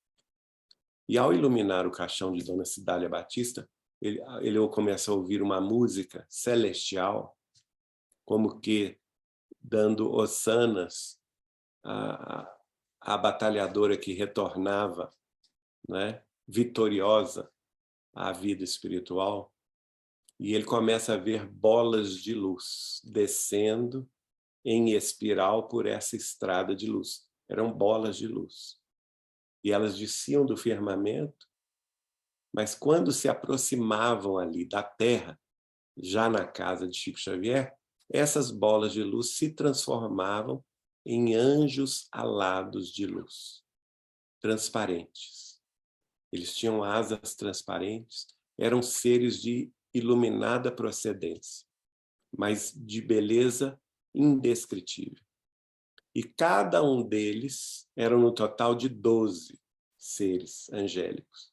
E ao iluminar o caixão de Dona Cidália Batista, ele começa a ouvir uma música celestial, como que dando hossanas à batalhadora que retornava, né, vitoriosa à vida espiritual. E ele começa a ver bolas de luz descendo em espiral por essa estrada de luz. Eram bolas de luz. E elas desciam do firmamento, mas quando se aproximavam ali da terra, já na casa de Chico Xavier, essas bolas de luz se transformavam em anjos alados de luz, transparentes. Eles tinham asas transparentes, eram seres de iluminada procedência, mas de beleza indescritível. E cada um deles eram no total de 12 seres angélicos.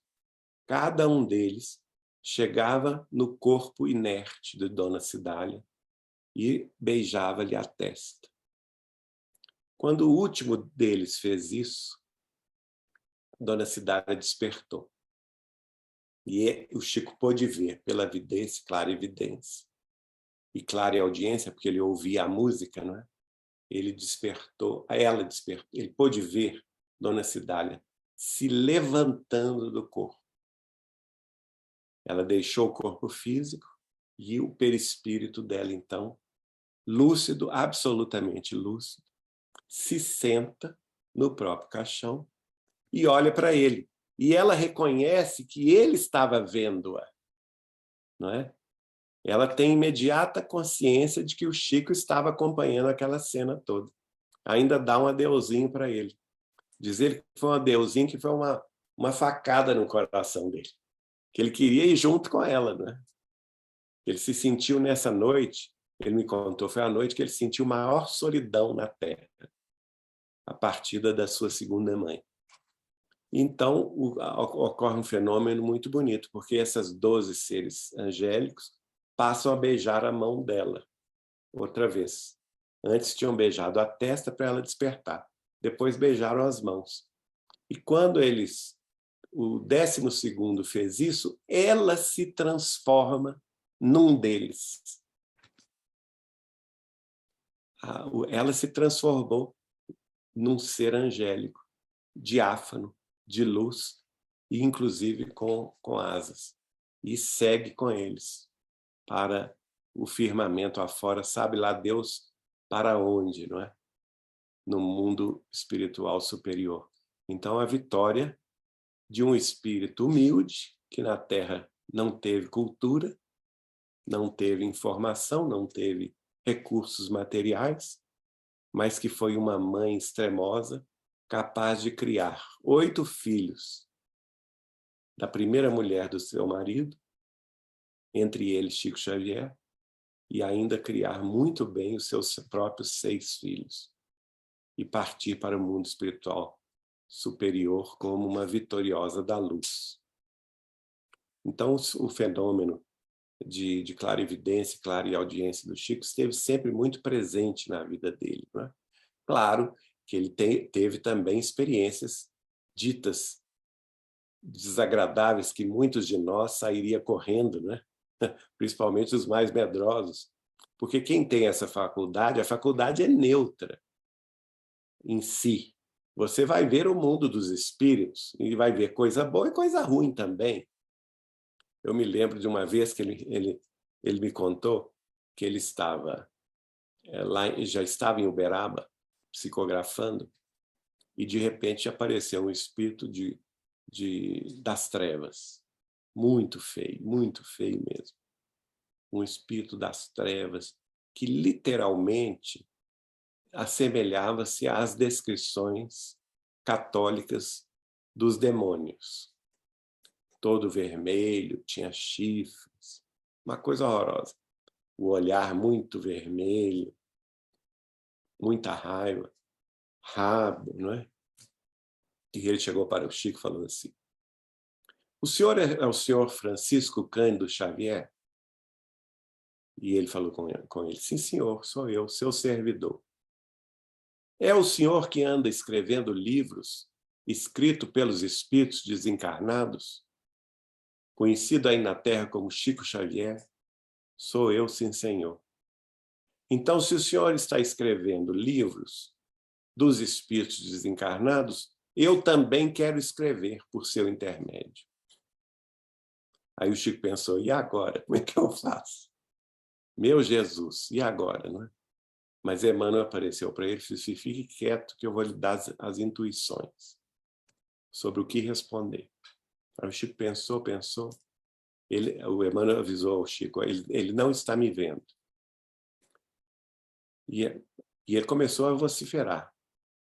Cada um deles chegava no corpo inerte de Dona Cidália e beijava-lhe a testa. Quando o último deles fez isso, Dona Cidália despertou. E o Chico pôde ver pela vidência, clara evidência, e clara audiência, porque ele ouvia a música, não é? Ela despertou, ele pôde ver Dona Cidália se levantando do corpo. Ela deixou o corpo físico e o perispírito dela, então, lúcido, absolutamente lúcido, se senta no próprio caixão e olha para ele. E ela reconhece que ele estava vendo-a, não é? Ela tem imediata consciência de que o Chico estava acompanhando aquela cena toda. Ainda dá um adeuzinho para ele. Dizer que foi um adeuzinho que foi uma facada no coração dele. Que ele queria ir junto com ela, né? Ele se sentiu nessa noite, ele me contou, foi a noite que ele sentiu maior solidão na Terra, a partida da sua segunda mãe. Então, ocorre um fenômeno muito bonito, porque essas 12 seres angélicos passam a beijar a mão dela, outra vez. Antes tinham beijado a testa para ela despertar, depois beijaram as mãos. E quando o 12º fez isso, ela se transforma num deles. Ela se transformou num ser angélico, diáfano, de luz, e inclusive com asas. E segue com eles para o firmamento afora, sabe lá Deus para onde, não é? No mundo espiritual superior. Então, a vitória de um espírito humilde, que na Terra não teve cultura, não teve informação, não teve recursos materiais, mas que foi uma mãe extremosa, capaz de criar 8 filhos da primeira mulher do seu marido, entre eles Chico Xavier, e ainda criar muito bem os seus próprios 6 filhos, e partir para o mundo espiritual superior como uma vitoriosa da luz. Então, o fenômeno de clarividência, clareaudiência do Chico esteve sempre muito presente na vida dele, não é? Claro que ele teve também experiências ditas desagradáveis que muitos de nós sairia correndo, né? Principalmente os mais medrosos, porque quem tem essa faculdade, a faculdade é neutra em si. Você vai ver o mundo dos espíritos e vai ver coisa boa e coisa ruim também. Eu me lembro de uma vez que ele me contou que ele estava já estava em Uberaba, psicografando, e de repente apareceu um espírito das trevas, muito feio mesmo. Um espírito das trevas que literalmente assemelhava-se às descrições católicas dos demônios. Todo vermelho, tinha chifres, uma coisa horrorosa. O olhar muito vermelho, muita raiva, rabo, não é? E ele chegou para o Chico falando assim: o senhor é o senhor Francisco Cândido Xavier? E ele falou com ele, sim, senhor, sou eu, seu servidor. É o senhor que anda escrevendo livros, escrito pelos espíritos desencarnados, conhecido aí na Terra como Chico Xavier? Sou eu, sim, senhor. Então, se o senhor está escrevendo livros dos espíritos desencarnados, eu também quero escrever por seu intermédio. Aí o Chico pensou, e agora? Como é que eu faço? Meu Jesus, e agora, não é? Mas Emmanuel apareceu para ele e disse, fique quieto que eu vou lhe dar as intuições sobre o que responder. Aí o Chico pensou, o Emmanuel avisou ao Chico, ele não está me vendo. E ele começou a vociferar.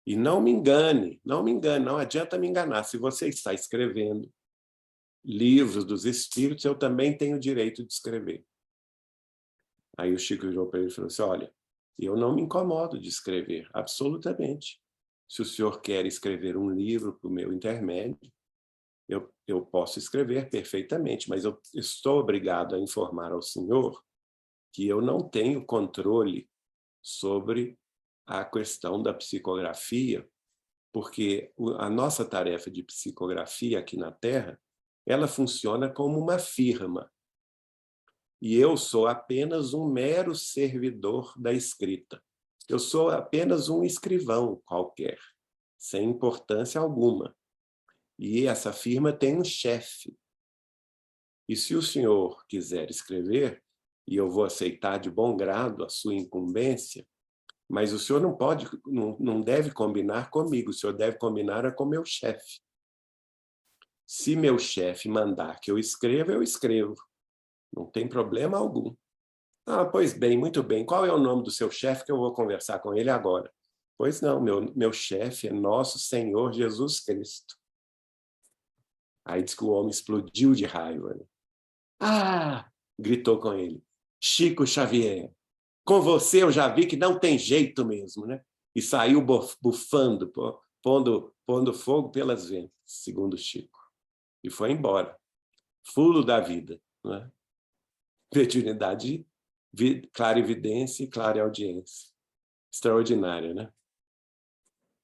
E não me engane, não adianta me enganar. Se você está escrevendo livros dos espíritos, eu também tenho o direito de escrever. Aí o Chico virou para ele e falou assim, olha, eu não me incomodo de escrever, absolutamente. Se o senhor quer escrever um livro para o meu intermédio, eu posso escrever perfeitamente, mas eu estou obrigado a informar ao senhor que eu não tenho controle sobre a questão da psicografia, porque a nossa tarefa de psicografia aqui na Terra, ela funciona como uma firma. E eu sou apenas um mero servidor da escrita. Eu sou apenas um escrivão qualquer, sem importância alguma. E essa firma tem um chefe. E se o senhor quiser escrever, e eu vou aceitar de bom grado a sua incumbência, mas o senhor não deve combinar comigo, o senhor deve combinar com meu chefe. Se meu chefe mandar que eu escreva, eu escrevo. Não tem problema algum. Ah, pois bem, muito bem. Qual é o nome do seu chefe que eu vou conversar com ele agora? Pois não, meu chefe é nosso Senhor Jesus Cristo. Aí diz que o homem explodiu de raiva. Né? Ah! Gritou com ele. Chico Xavier, com você eu já vi que não tem jeito mesmo, né? E saiu bufando, pondo fogo pelas ventas, segundo Chico. E foi embora. Fulo da vida. Né? Mediunidade, clarividência e clareaudiência. Extraordinária, né?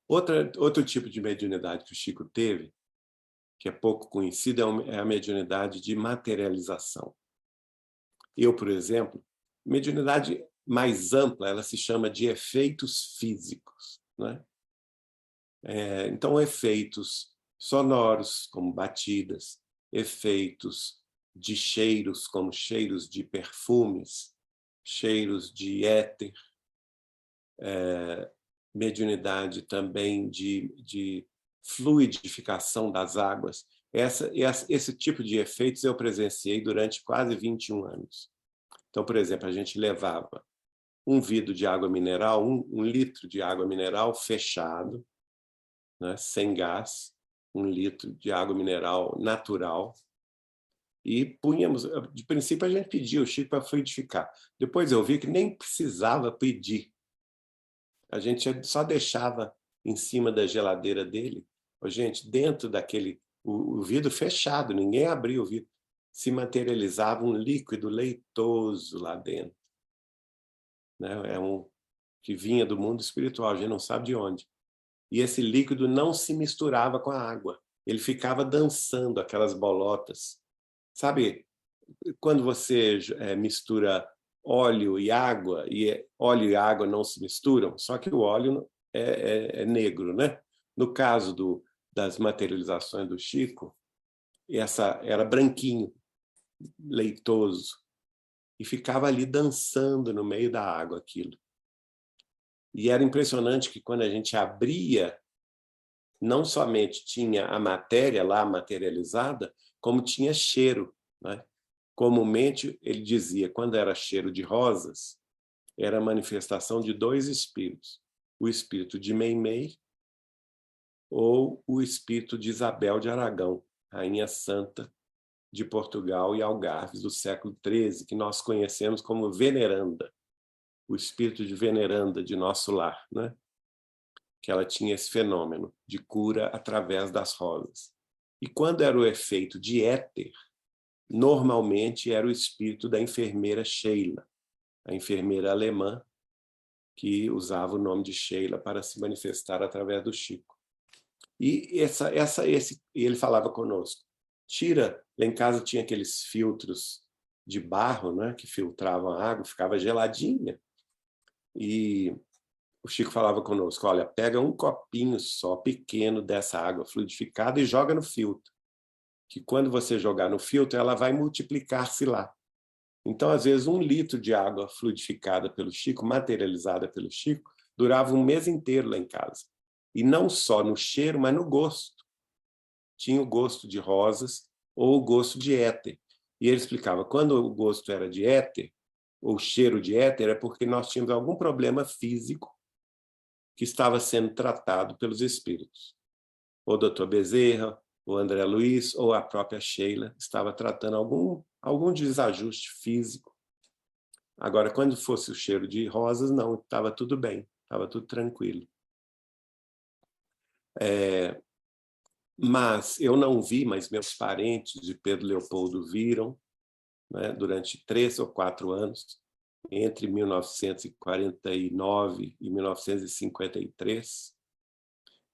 Outro tipo de mediunidade que o Chico teve, que é pouco conhecida, é a mediunidade de materialização. Eu, por exemplo, mediunidade mais ampla, ela se chama de efeitos físicos. Né? Então, efeitos sonoros, como batidas, efeitos de cheiros, como cheiros de perfumes, cheiros de éter, mediunidade também de fluidificação das águas. Esse tipo de efeitos eu presenciei durante quase 21 anos. Então, por exemplo, a gente levava um vidro de água mineral, um litro de água mineral fechado, né, sem gás, 1 litro de água mineral natural, e punhamos, de princípio a gente pedia o Chico para fluidificar. Depois eu vi que nem precisava pedir. A gente só deixava em cima da geladeira dele, gente, dentro daquele, o vidro fechado, ninguém abria o vidro, se materializava um líquido leitoso lá dentro. Né? Que vinha do mundo espiritual, a gente não sabe de onde. E esse líquido não se misturava com a água, ele ficava dançando aquelas bolotas. Sabe, quando você mistura óleo e água não se misturam, só que o óleo é negro, né? No caso das materializações do Chico, essa era branquinho, leitoso, e ficava ali dançando no meio da água aquilo. E era impressionante que quando a gente abria, não somente tinha a matéria lá materializada, como tinha cheiro, né? Comumente, ele dizia, quando era cheiro de rosas, era a manifestação de 2 espíritos, o espírito de Meimei ou o espírito de Isabel de Aragão, rainha santa de Portugal e Algarves do século XIII, que nós conhecemos como veneranda, o espírito de veneranda de nosso lar, né? Que ela tinha esse fenômeno de cura através das rosas. E quando era o efeito de éter, normalmente era o espírito da enfermeira Sheila, a enfermeira alemã, que usava o nome de Sheila para se manifestar através do Chico. E ele falava conosco, tira, lá em casa tinha aqueles filtros de barro, né, que filtravam a água, ficava geladinha. E o Chico falava conosco, olha, pega um copinho só, pequeno, dessa água fluidificada e joga no filtro, que quando você jogar no filtro, ela vai multiplicar-se lá. Então, às vezes, 1 litro de água fluidificada pelo Chico, materializada pelo Chico, durava um mês inteiro lá em casa. E não só no cheiro, mas no gosto. Tinha o gosto de rosas ou o gosto de éter. E ele explicava, quando o gosto era de éter, ou o cheiro de éter, é porque nós tínhamos algum problema físico que estava sendo tratado pelos espíritos. O Dr. Bezerra, o André Luiz ou a própria Sheila estava tratando algum desajuste físico. Agora, quando fosse o cheiro de rosas, não, estava tudo bem, estava tudo tranquilo. Mas eu não vi, mas meus parentes de Pedro Leopoldo viram, né, durante 3 ou 4 anos, entre 1949 e 1953.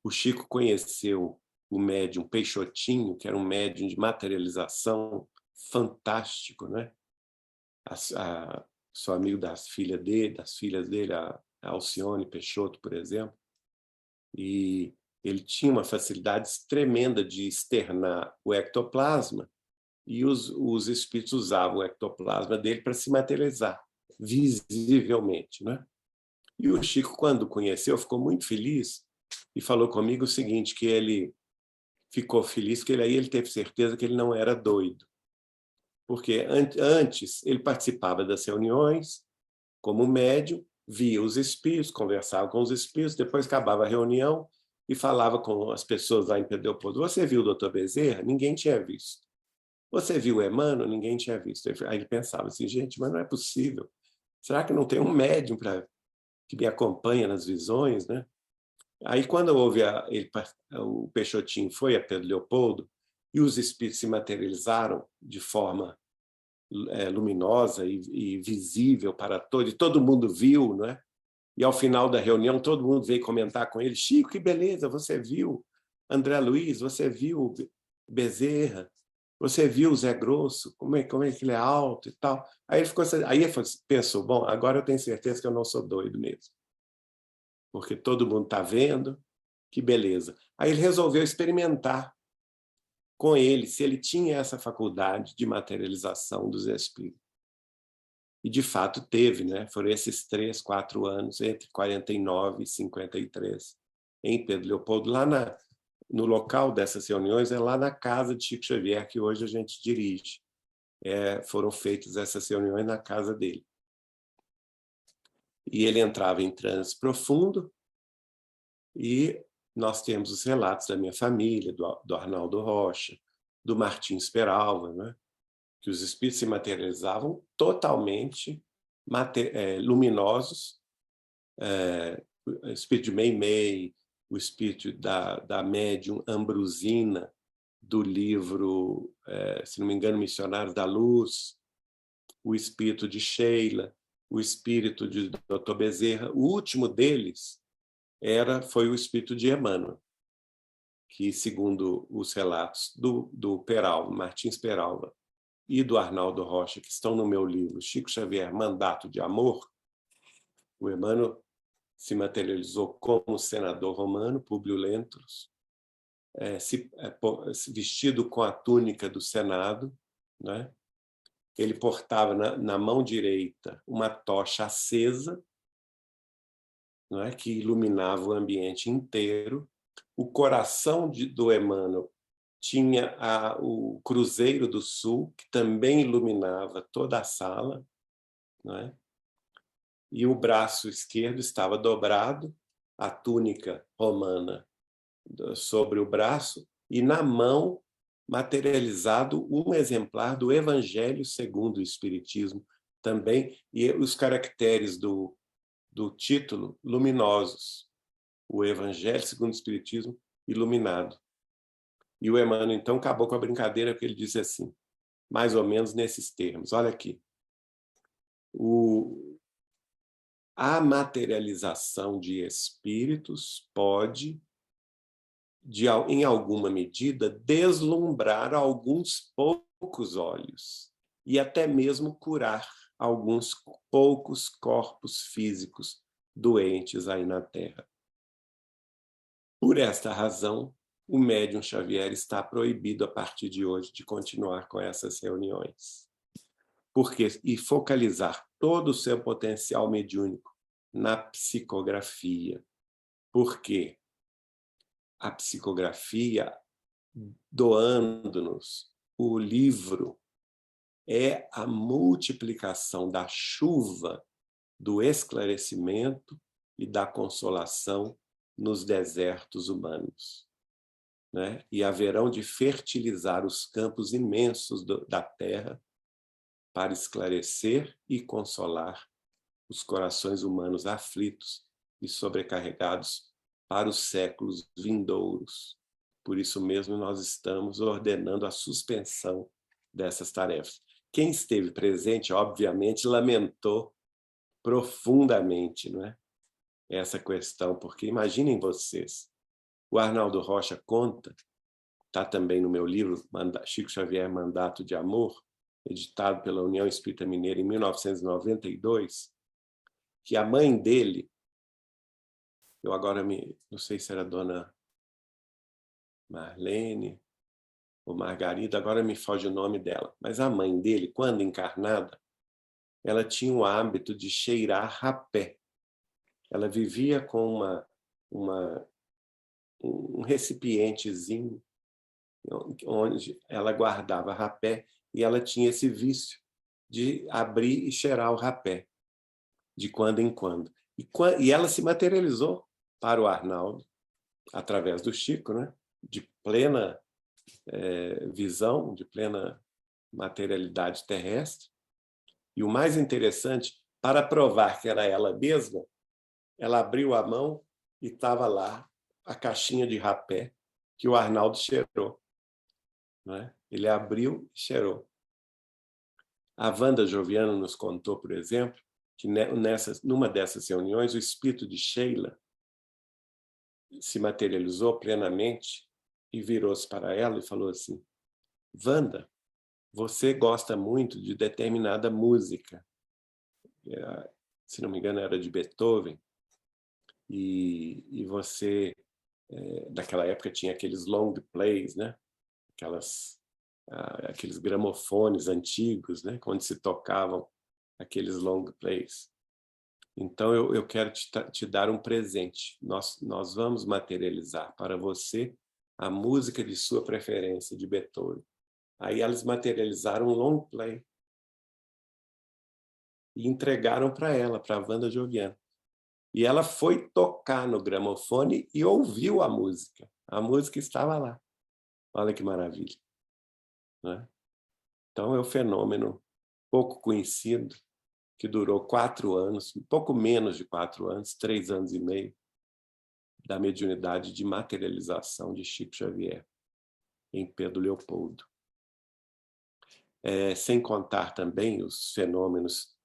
O Chico conheceu o médium Peixotinho, que era um médium de materialização fantástico, né? Sou amigo das filhas dele, a Alcione Peixoto, por exemplo, e ele tinha uma facilidade tremenda de externar o ectoplasma, e os espíritos usavam o ectoplasma dele para se materializar, visivelmente, né? E o Chico, quando conheceu, ficou muito feliz e falou comigo o seguinte, que ele ficou feliz, que ele teve certeza que ele não era doido. Porque antes ele participava das reuniões como médium, via os espíritos, conversava com os espíritos, depois acabava a reunião e falava com as pessoas lá em Pedro Leopoldo. Você viu o Dr. Bezerra? Ninguém tinha visto. Você viu o Emmanuel? Ninguém tinha visto. Aí ele pensava assim, gente, mas não é possível. Será que não tem um médium que me acompanha nas visões, né? Aí, quando houve o Peixotinho foi a Pedro Leopoldo e os espíritos se materializaram de forma luminosa e visível para todos, e todo mundo viu, não é? E ao final da reunião, todo mundo veio comentar com ele, Chico, que beleza, você viu André Luiz, você viu Bezerra, você viu o Zé Grosso, como é que ele é alto e tal. Aí ele pensou, bom, agora eu tenho certeza que eu não sou doido mesmo, porque todo mundo está vendo, que beleza. Aí ele resolveu experimentar com ele se ele tinha essa faculdade de materialização dos espíritos. E, de fato, teve, né? Foram esses 3, 4 anos, entre 49 e 53, em Pedro Leopoldo, lá no local dessas reuniões, é lá na casa de Chico Xavier, que hoje a gente dirige. Foram feitas essas reuniões na casa dele. E ele entrava em transe profundo, e nós temos os relatos da minha família, do Arnaldo Rocha, do Martins Peralva, né? Que os espíritos se materializavam totalmente luminosos, o espírito de Meimei, o espírito da médium Ambrosina, do livro, se não me engano, Missionários da Luz, o espírito de Sheila, o espírito de Dr. Bezerra. O último deles foi o espírito de Emmanuel, que, segundo os relatos do Peralva, Martins Peralva, e do Arnaldo Rocha, que estão no meu livro Chico Xavier, Mandato de Amor, o Emmanuel se materializou como senador romano, Públio Lentulus, vestido com a túnica do Senado, né? Ele portava na mão direita uma tocha acesa, não é? Que iluminava o ambiente inteiro. O coração do Emmanuel tinha o Cruzeiro do Sul, que também iluminava toda a sala, não é? E o braço esquerdo estava dobrado, a túnica romana sobre o braço, e na mão materializado um exemplar do Evangelho segundo o Espiritismo também, e os caracteres do título luminosos, o Evangelho segundo o Espiritismo iluminado. E o Emmanuel, então, acabou com a brincadeira, porque ele disse assim, mais ou menos nesses termos. Olha aqui. A materialização de espíritos pode, em alguma medida, deslumbrar alguns poucos olhos e até mesmo curar alguns poucos corpos físicos doentes aí na Terra. Por esta razão, o médium Xavier está proibido a partir de hoje de continuar com essas reuniões. E focalizar todo o seu potencial mediúnico na psicografia. Porque a psicografia, doando-nos o livro, é a multiplicação da chuva do esclarecimento e da consolação nos desertos humanos, né? E haverão de fertilizar os campos imensos da terra para esclarecer e consolar os corações humanos aflitos e sobrecarregados para os séculos vindouros. Por isso mesmo nós estamos ordenando a suspensão dessas tarefas. Quem esteve presente, obviamente, lamentou profundamente, não é? Essa questão, porque imaginem vocês, o Arnaldo Rocha conta, está também no meu livro, Chico Xavier, Mandato de Amor, editado pela União Espírita Mineira em 1992, que a mãe dele, eu agora não sei se era a dona Marlene ou Margarida, agora me foge o nome dela, mas a mãe dele, quando encarnada, ela tinha o hábito de cheirar rapé. Ela vivia com um recipientezinho onde ela guardava rapé e ela tinha esse vício de abrir e cheirar o rapé de quando em quando. E ela se materializou para o Arnaldo através do Chico, né? De plena visão, de plena materialidade terrestre. E o mais interessante, para provar que era ela mesma, ela abriu a mão e estava lá a caixinha de rapé que o Arnaldo cheirou. Né? Ele abriu e cheirou. A Wanda Joviano nos contou, por exemplo, que numa dessas reuniões o espírito de Sheila se materializou plenamente e virou-se para ela e falou assim: Wanda, você gosta muito de determinada música. Se não me engano, era de Beethoven. E você, naquela época, tinha aqueles long plays, né? Aqueles gramofones antigos, né? Onde se tocavam aqueles long plays. Então, eu quero te dar um presente. Nós vamos materializar para você a música de sua preferência, de Beethoven. Aí elas materializaram um long play e entregaram para ela, para a Wanda Joviano. E ela foi tocar no gramofone e ouviu a música. A música estava lá. Olha que maravilha. Né? Então, é um fenômeno pouco conhecido, que durou 4 anos, um pouco menos de 4 anos, 3 anos e meio, da mediunidade de materialização de Chico Xavier em Pedro Leopoldo. Sem contar também os fenômenos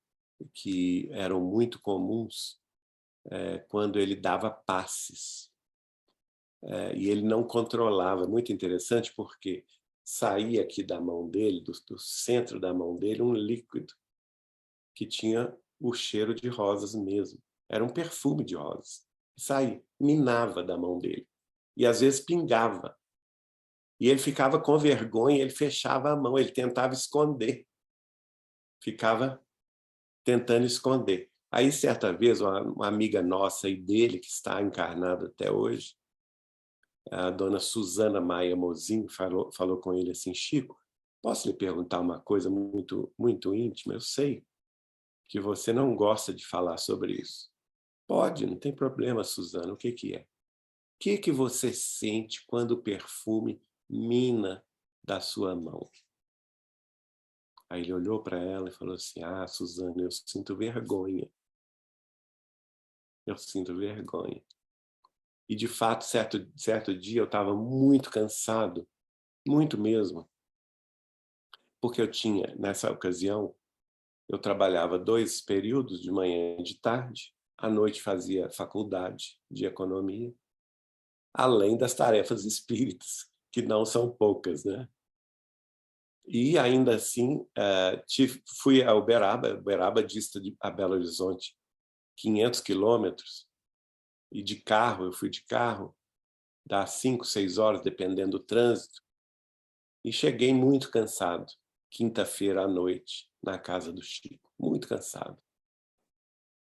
que eram muito comuns quando ele dava passes. E ele não controlava. Muito interessante, porque saía aqui da mão dele, do centro da mão dele, um líquido que tinha o cheiro de rosas mesmo. Era um perfume de rosas. Saía, minava da mão dele. E às vezes pingava. E ele ficava com vergonha, ele fechava a mão, ele tentava esconder. Ficava tentando esconder. Aí, certa vez, uma amiga nossa e dele, que está encarnada até hoje, a dona Suzana Maia Mozinho, falou com ele assim: Chico, posso lhe perguntar uma coisa muito, muito íntima? Eu sei que você não gosta de falar sobre isso. Pode, não tem problema, Suzana. O que é? O que você sente quando o perfume mina da sua mão? Aí ele olhou para ela e falou assim: Suzana, eu sinto vergonha. Eu sinto vergonha. E, de fato, certo dia eu estava muito cansado muito mesmo, porque eu tinha, nessa ocasião, eu trabalhava 2 períodos, de manhã e de tarde, à noite fazia faculdade de economia, além das tarefas espíritas, que não são poucas, né? E ainda assim, fui a Uberaba dista a Belo Horizonte 500 quilômetros, e de carro, eu fui de carro, dá 5, 6 horas, dependendo do trânsito, e cheguei muito cansado, quinta-feira à noite, na casa do Chico, muito cansado.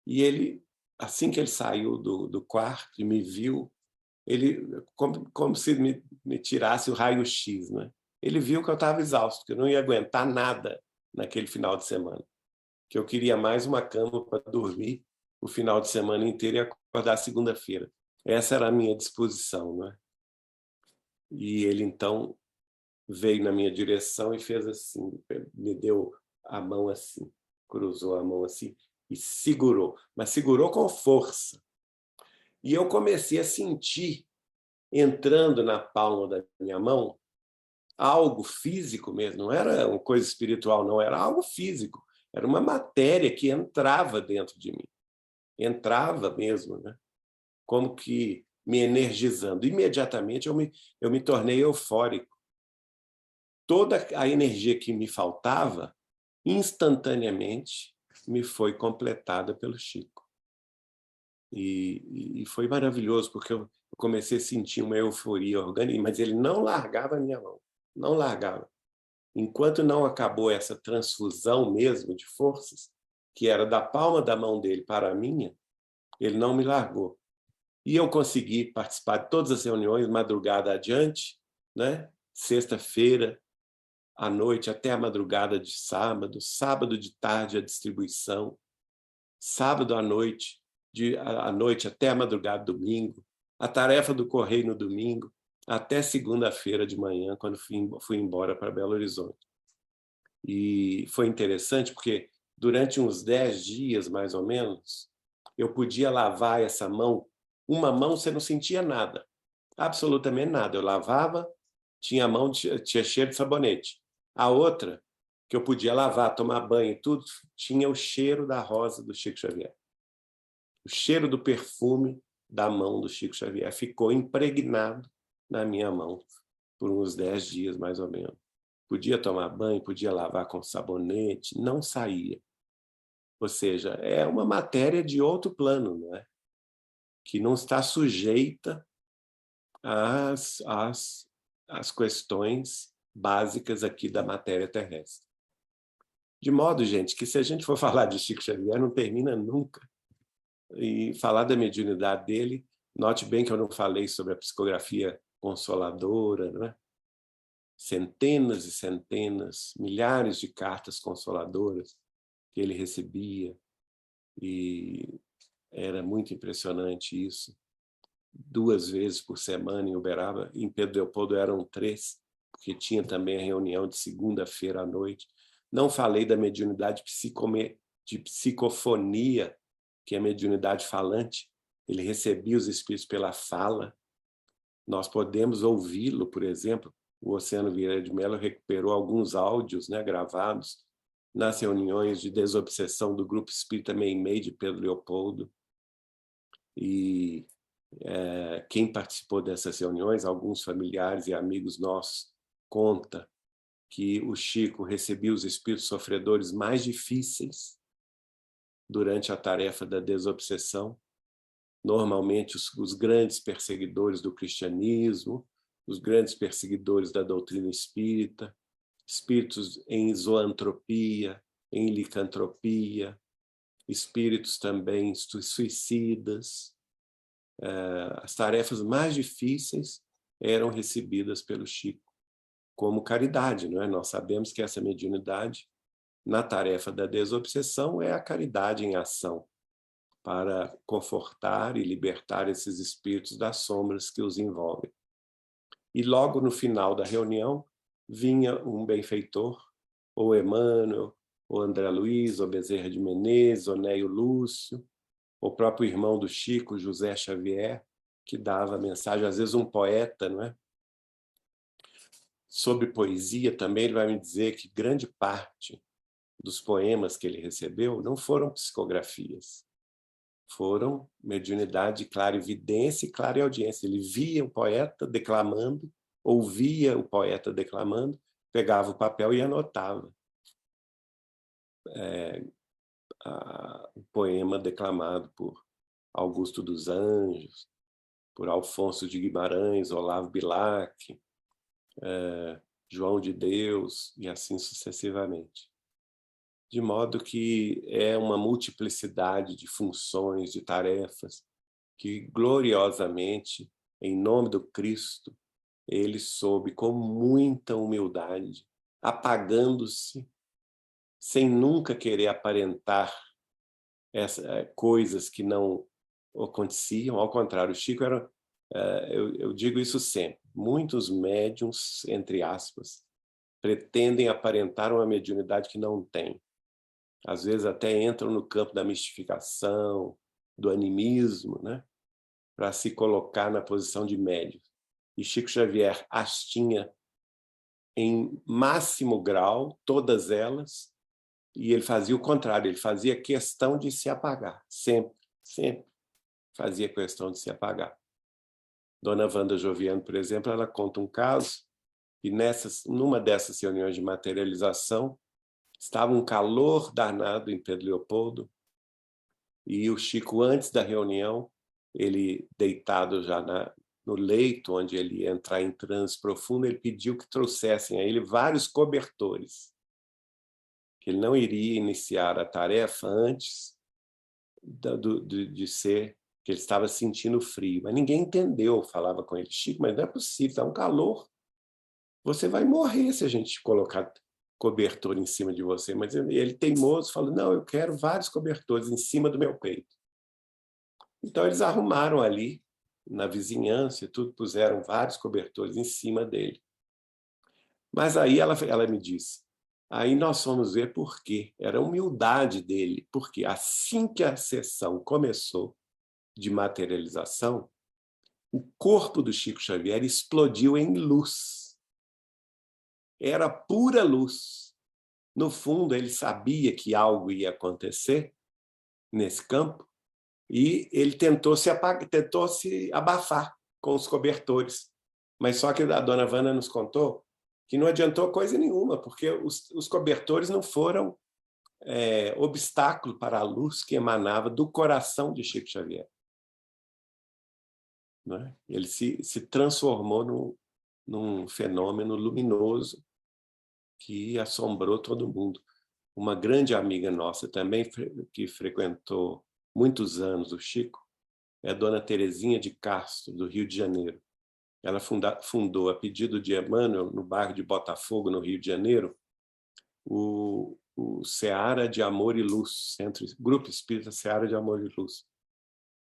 E ele, assim que ele saiu do quarto e me viu, ele, como se me tirasse o raio-x, né? Ele viu que eu estava exausto, que eu não ia aguentar nada naquele final de semana, que eu queria mais uma cama para dormir o final de semana inteiro e acordar segunda-feira. Essa era a minha disposição, né? E ele, então, veio na minha direção e fez assim, me deu a mão assim, cruzou a mão assim e segurou, mas segurou com força. E eu comecei a sentir, entrando na palma da minha mão, algo físico mesmo, não era uma coisa espiritual, não, era algo físico, era uma matéria que entrava dentro de mim, entrava mesmo, né? Como que me energizando. Imediatamente eu me tornei eufórico. Toda a energia que me faltava, instantaneamente, me foi completada pelo Chico. E foi maravilhoso, porque eu comecei a sentir uma euforia orgânica, mas ele não largava a minha mão, não largava. Enquanto não acabou essa transfusão mesmo de forças, que era da palma da mão dele para a minha, ele não me largou. E eu consegui participar de todas as reuniões, madrugada adiante, né? Sexta-feira, à noite, até a madrugada de sábado, sábado de tarde a distribuição, sábado à noite, à noite até a madrugada domingo, a tarefa do correio no domingo, até segunda-feira de manhã, quando fui embora para Belo Horizonte. E foi interessante porque durante uns 10 dias, mais ou menos, eu podia lavar essa mão. Uma mão você não sentia nada, absolutamente nada. Eu lavava, tinha a mão, tinha cheiro de sabonete. A outra, que eu podia lavar, tomar banho e tudo, tinha o cheiro da rosa do Chico Xavier. O cheiro do perfume da mão do Chico Xavier ficou impregnado na minha mão por uns 10 dias, mais ou menos. Podia tomar banho, podia lavar com sabonete, não saía. Ou seja, é uma matéria de outro plano, não é? Que não está sujeita às questões básicas aqui da matéria terrestre. De modo, gente, que se a gente for falar de Chico Xavier, não termina nunca. E falar da mediunidade dele, note bem que eu não falei sobre a psicografia consoladora, não é? Centenas e centenas, milhares de cartas consoladoras que ele recebia, e era muito impressionante isso. 2 vezes por semana em Uberaba, em Pedro Leopoldo eram 3, porque tinha também a reunião de segunda-feira à noite. Não falei da mediunidade de psicofonia, que é a mediunidade falante. Ele recebia os espíritos pela fala. Nós podemos ouvi-lo, por exemplo. O Oceano Vieira de Mello recuperou alguns áudios, né, gravados nas reuniões de desobsessão do Grupo Espírita Meimei de Pedro Leopoldo. E quem participou dessas reuniões, alguns familiares e amigos nossos, conta que o Chico recebia os espíritos sofredores mais difíceis durante a tarefa da desobsessão, normalmente os grandes perseguidores do cristianismo, os grandes perseguidores da doutrina espírita, espíritos em zoantropia, em licantropia, espíritos também suicidas. As tarefas mais difíceis eram recebidas pelo Chico como caridade, não é? Nós sabemos que essa mediunidade, na tarefa da desobsessão, é a caridade em ação, para confortar e libertar esses espíritos das sombras que os envolvem. E logo no final da reunião, vinha um benfeitor, ou Emmanuel, ou André Luiz, ou Bezerra de Menezes, ou Neio Lúcio, o próprio irmão do Chico, José Xavier, que dava a mensagem, às vezes um poeta, não é? Sobre poesia também, ele vai me dizer que grande parte dos poemas que ele recebeu não foram psicografias, foram mediunidade, clarividência e clareaudiência. Ele via o poeta declamando, ouvia o poeta declamando, pegava o papel e anotava o poema declamado por Augusto dos Anjos, por Alfonso de Guimarães, Olavo Bilac, João de Deus, e assim sucessivamente. De modo que é uma multiplicidade de funções, de tarefas, que gloriosamente, em nome do Cristo, ele soube com muita humildade, apagando-se, sem nunca querer aparentar coisas que não aconteciam. Ao contrário, o Chico era, eu digo isso sempre, muitos médiuns, entre aspas, pretendem aparentar uma mediunidade que não tem. Às vezes até entram no campo da mistificação, do animismo, né? Para se colocar na posição de médium. E Chico Xavier as tinha em máximo grau, todas elas, e ele fazia o contrário, ele fazia questão de se apagar, sempre, sempre fazia questão de se apagar. Dona Wanda Joviano, por exemplo, ela conta um caso, e numa dessas reuniões de materialização, estava um calor danado em Pedro Leopoldo, e o Chico, antes da reunião, ele deitado já no leito, onde ele ia entrar em transe profundo, ele pediu que trouxessem a ele vários cobertores, que ele não iria iniciar a tarefa antes de ser, que ele estava sentindo frio. Mas ninguém entendeu, falava com ele, Chico, mas não é possível, está um calor, você vai morrer se a gente colocar cobertor em cima de você. Mas ele, teimoso, falou, não, eu quero vários cobertores em cima do meu peito. Então eles arrumaram ali, na vizinhança, tudo, puseram vários cobertores em cima dele. Mas aí ela me disse, aí nós fomos ver por quê. Era a humildade dele, porque assim que a sessão começou de materialização, o corpo do Chico Xavier explodiu em luz. Era pura luz. No fundo, ele sabia que algo ia acontecer nesse campo e ele tentou se abafar com os cobertores. Mas só que a dona Wanda nos contou que não adiantou coisa nenhuma, porque os cobertores não foram obstáculo para a luz que emanava do coração de Chico Xavier. Né? Ele se transformou num fenômeno luminoso que assombrou todo mundo. Uma grande amiga nossa também, que frequentou muitos anos o Chico, é a dona Terezinha de Castro, do Rio de Janeiro. Ela fundou, a pedido de Emmanuel, no bairro de Botafogo, no Rio de Janeiro, o Seara de Amor e Luz, Grupo Espírita Seara de Amor e Luz,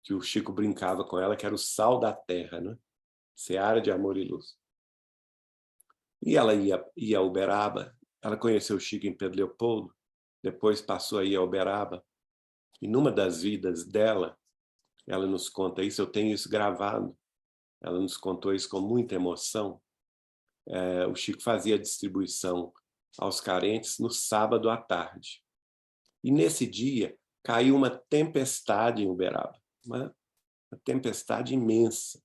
que o Chico brincava com ela, que era o sal da terra, né? Seara de Amor e Luz. E ela ia a Uberaba, ela conheceu o Chico em Pedro Leopoldo, depois passou a ir a Uberaba, e numa das vidas dela, ela nos conta isso, eu tenho isso gravado, ela nos contou isso com muita emoção. O Chico fazia a distribuição aos carentes no sábado à tarde. E nesse dia caiu uma tempestade em Uberaba, uma tempestade imensa.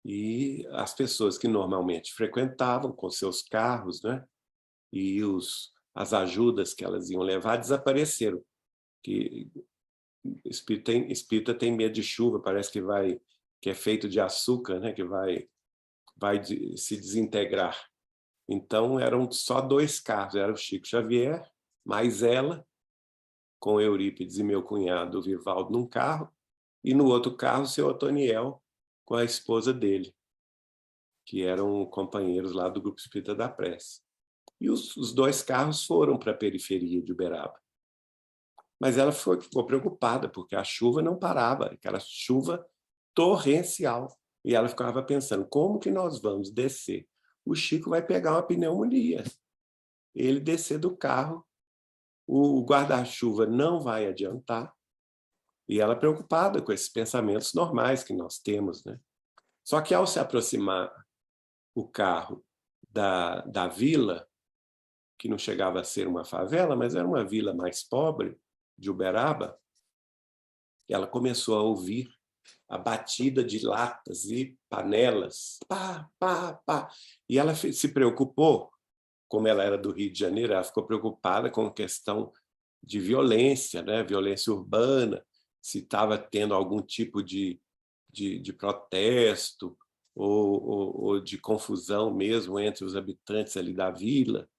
E as pessoas que normalmente frequentavam com seus carros, né, e as ajudas que elas iam levar desapareceram. Que espírita tem medo de chuva, parece que é feito de açúcar, né, que vai se desintegrar. Então eram só 2 carros, era o Chico Xavier, mais ela, com Eurípides e meu cunhado, o Vivaldo, num carro, e no outro carro, o seu Otoniel, com a esposa dele, que eram companheiros lá do Grupo Espírita da Prece. E os 2 carros foram para a periferia de Uberaba. Mas ela ficou preocupada, porque a chuva não parava, aquela chuva torrencial. E ela ficava pensando, como que nós vamos descer? O Chico vai pegar uma pneumonia. Ele descer do carro, o guarda-chuva não vai adiantar. E ela preocupada com esses pensamentos normais que nós temos, né? Só que ao se aproximar o carro da vila, que não chegava a ser uma favela, mas era uma vila mais pobre, de Uberaba, ela começou a ouvir a batida de latas e panelas, pá, pá, pá. E ela se preocupou, como ela era do Rio de Janeiro, ela ficou preocupada com a questão de violência, né? Violência urbana, se estava tendo algum tipo de protesto ou de confusão mesmo entre os habitantes ali da vila.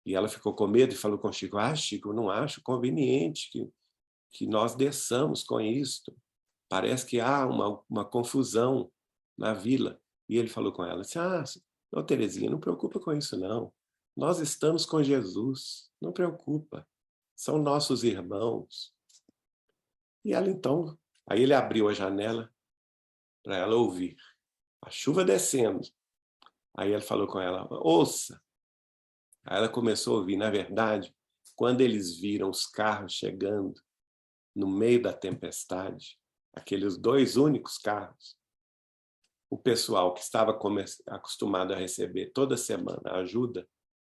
E ela ficou com medo e falou com o Chico: Chico, eu não acho conveniente que nós desçamos com isto. Parece que há uma confusão na vila. E ele falou com ela assim: ô Terezinha, não preocupa com isso não. Nós estamos com Jesus, não preocupa. São nossos irmãos. E ela então, aí ele abriu a janela para ela ouvir a chuva descendo. Aí ele falou com ela: ouça. Aí ela começou a ouvir. Na verdade, quando eles viram os carros chegando no meio da tempestade, aqueles 2 únicos carros, o pessoal que estava acostumado a receber toda semana ajuda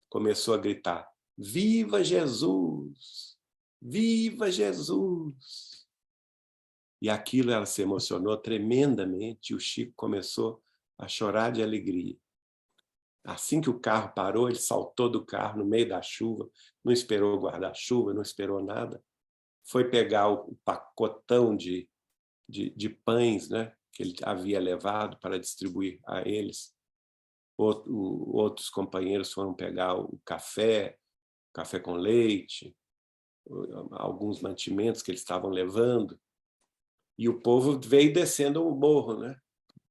começou a gritar: Viva Jesus! Viva Jesus! E aquilo ela se emocionou tremendamente e o Chico começou a chorar de alegria. Assim que o carro parou, ele saltou do carro no meio da chuva, não esperou guarda-chuva, não esperou nada, foi pegar o pacotão de pães, né, que ele havia levado para distribuir a eles. Outros companheiros foram pegar o café com leite, alguns mantimentos que eles estavam levando, e o povo veio descendo o morro, né,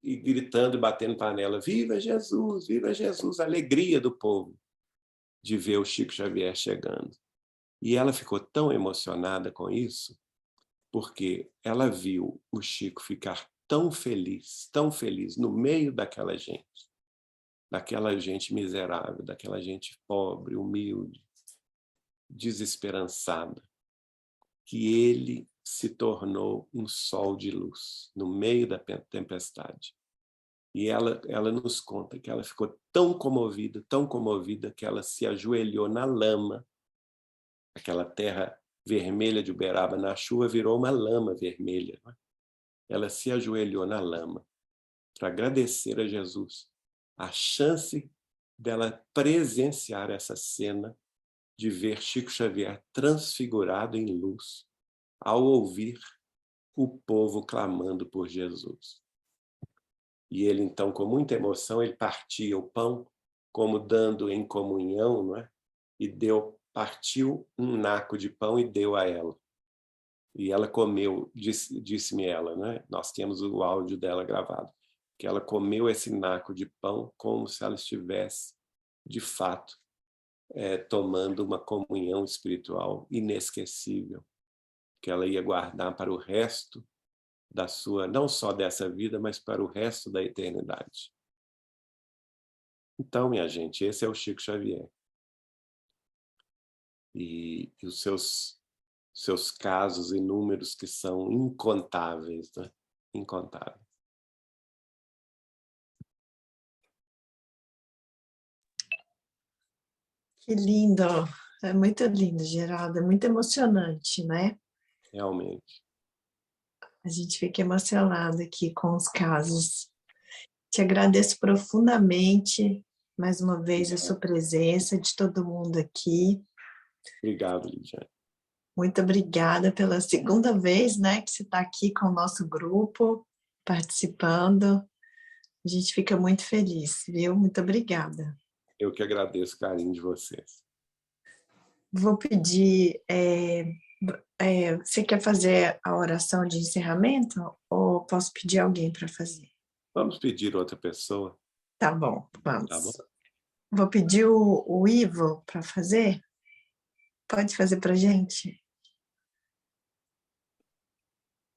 e gritando e batendo panela: Viva Jesus! Viva Jesus! A alegria do povo de ver o Chico Xavier chegando. E ela ficou tão emocionada com isso, porque ela viu o Chico ficar tão feliz no meio daquela gente miserável, daquela gente pobre, humilde, desesperançada, que ele se tornou um sol de luz no meio da tempestade. E ela nos conta que ela ficou tão comovida, que ela se ajoelhou na lama, aquela terra vermelha de Uberaba na chuva virou uma lama vermelha. Ela se ajoelhou na lama para agradecer a Jesus a chance dela presenciar essa cena de ver Chico Xavier transfigurado em luz ao ouvir o povo clamando por Jesus. E ele, então, com muita emoção, ele partia o pão como dando em comunhão, não é? E partiu um naco de pão e deu a ela. E ela comeu, disse-me ela, né? Nós temos o áudio dela gravado, que ela comeu esse naco de pão como se ela estivesse, de fato, tomando uma comunhão espiritual inesquecível, que ela ia guardar para o resto da sua, não só dessa vida, mas para o resto da eternidade. Então, minha gente, esse é o Chico Xavier. E os seus casos inúmeros que são incontáveis, né? Incontáveis. Que lindo! É muito lindo, Geraldo. É muito emocionante, né? Realmente. A gente fica emocionado aqui com os casos. Te agradeço profundamente, mais uma vez, a sua presença, de todo mundo aqui. Obrigado, Lidiane. Muito obrigada pela segunda vez, né, que você está aqui com o nosso grupo, participando. A gente fica muito feliz, viu? Muito obrigada. Eu que agradeço o carinho de vocês. Vou pedir... você quer fazer a oração de encerramento ou posso pedir alguém para fazer? Vamos pedir outra pessoa? Tá bom, vamos. Tá bom? Vou pedir o Ivo para fazer. Pode fazer para a gente?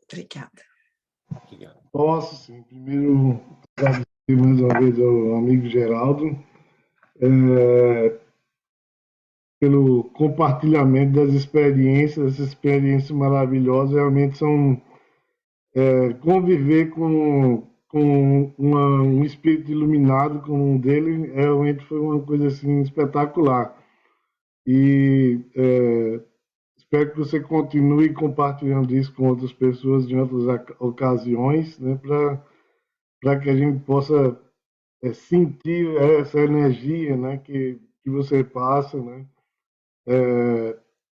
Obrigada. Obrigado. Posso, sim. Primeiro, agradecer mais uma vez ao amigo Geraldo pelo compartilhamento das experiências. Essas experiências maravilhosas realmente são conviver com com um espírito iluminado como o dele, realmente foi uma coisa assim espetacular. E espero que você continue compartilhando isso com outras pessoas em outras ocasiões, né, para que a gente possa sentir essa energia, né, que você passa, né,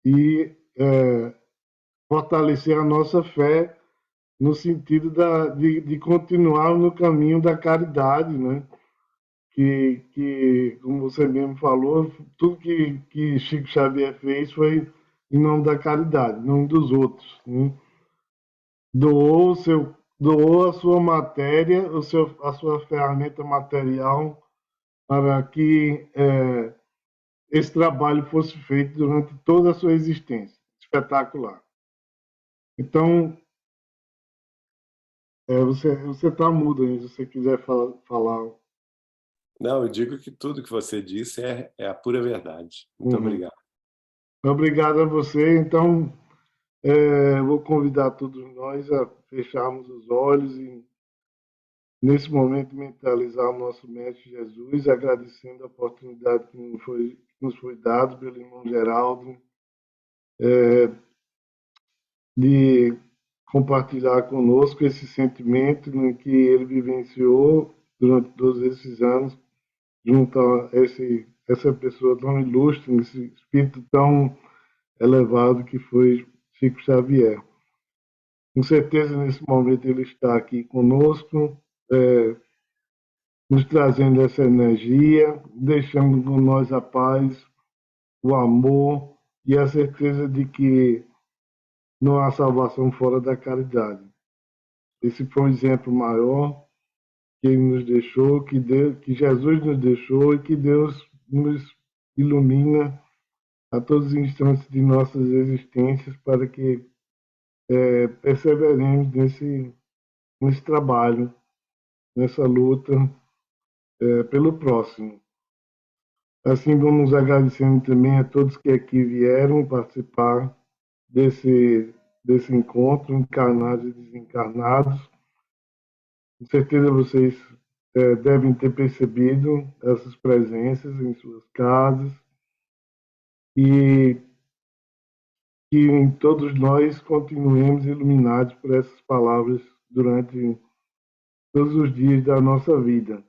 e fortalecer a nossa fé no sentido de continuar no caminho da caridade, né? Como você mesmo falou, tudo que Chico Xavier fez foi em nome da caridade, não dos outros, né? Doou a sua matéria, a sua ferramenta material para que esse trabalho fosse feito durante toda a sua existência. Espetacular. Então, você está mudo aí, se você quiser falar. Não, eu digo que tudo que você disse é a pura verdade. Muito obrigado. Obrigado a você. Então, vou convidar todos nós a fecharmos os olhos e, nesse momento, mentalizar o nosso Mestre Jesus, agradecendo a oportunidade que nos foi dada pelo irmão Geraldo, de compartilhar conosco esse sentimento que ele vivenciou durante todos esses anos, junto a essa pessoa tão ilustre, esse espírito tão elevado que foi Chico Xavier. Com certeza, nesse momento, ele está aqui conosco, nos trazendo essa energia, deixando com nós a paz, o amor e a certeza de que não há salvação fora da caridade. Esse foi um exemplo maior que ele nos deixou, que Jesus nos deixou e que Deus nos ilumina a todos os instantes de nossas existências para que perseveremos nesse trabalho, nessa luta pelo próximo. Assim, vamos agradecendo também a todos que aqui vieram participar desse encontro, encarnados e desencarnados. Com certeza vocês devem ter percebido essas presenças em suas casas e que todos nós continuemos iluminados por essas palavras durante todos os dias da nossa vida.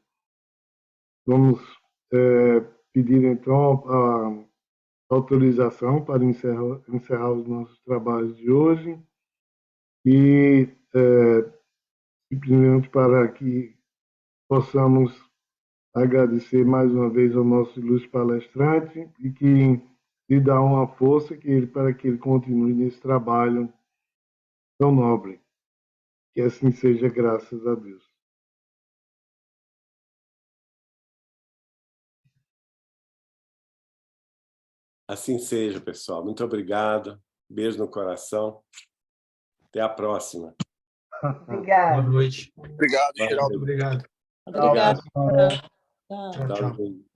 Vamos pedir então a autorização para encerrar os nossos trabalhos de hoje e simplesmente para que possamos agradecer mais uma vez ao nosso ilustre palestrante e que lhe dá uma força para que ele continue nesse trabalho tão nobre. Que assim seja, graças a Deus. Assim seja, pessoal. Muito obrigado. Beijo no coração. Até a próxima. Obrigado. Boa noite. Obrigado, Geraldo. Obrigado. Obrigada. Obrigado. Tchau. Tchau, tchau.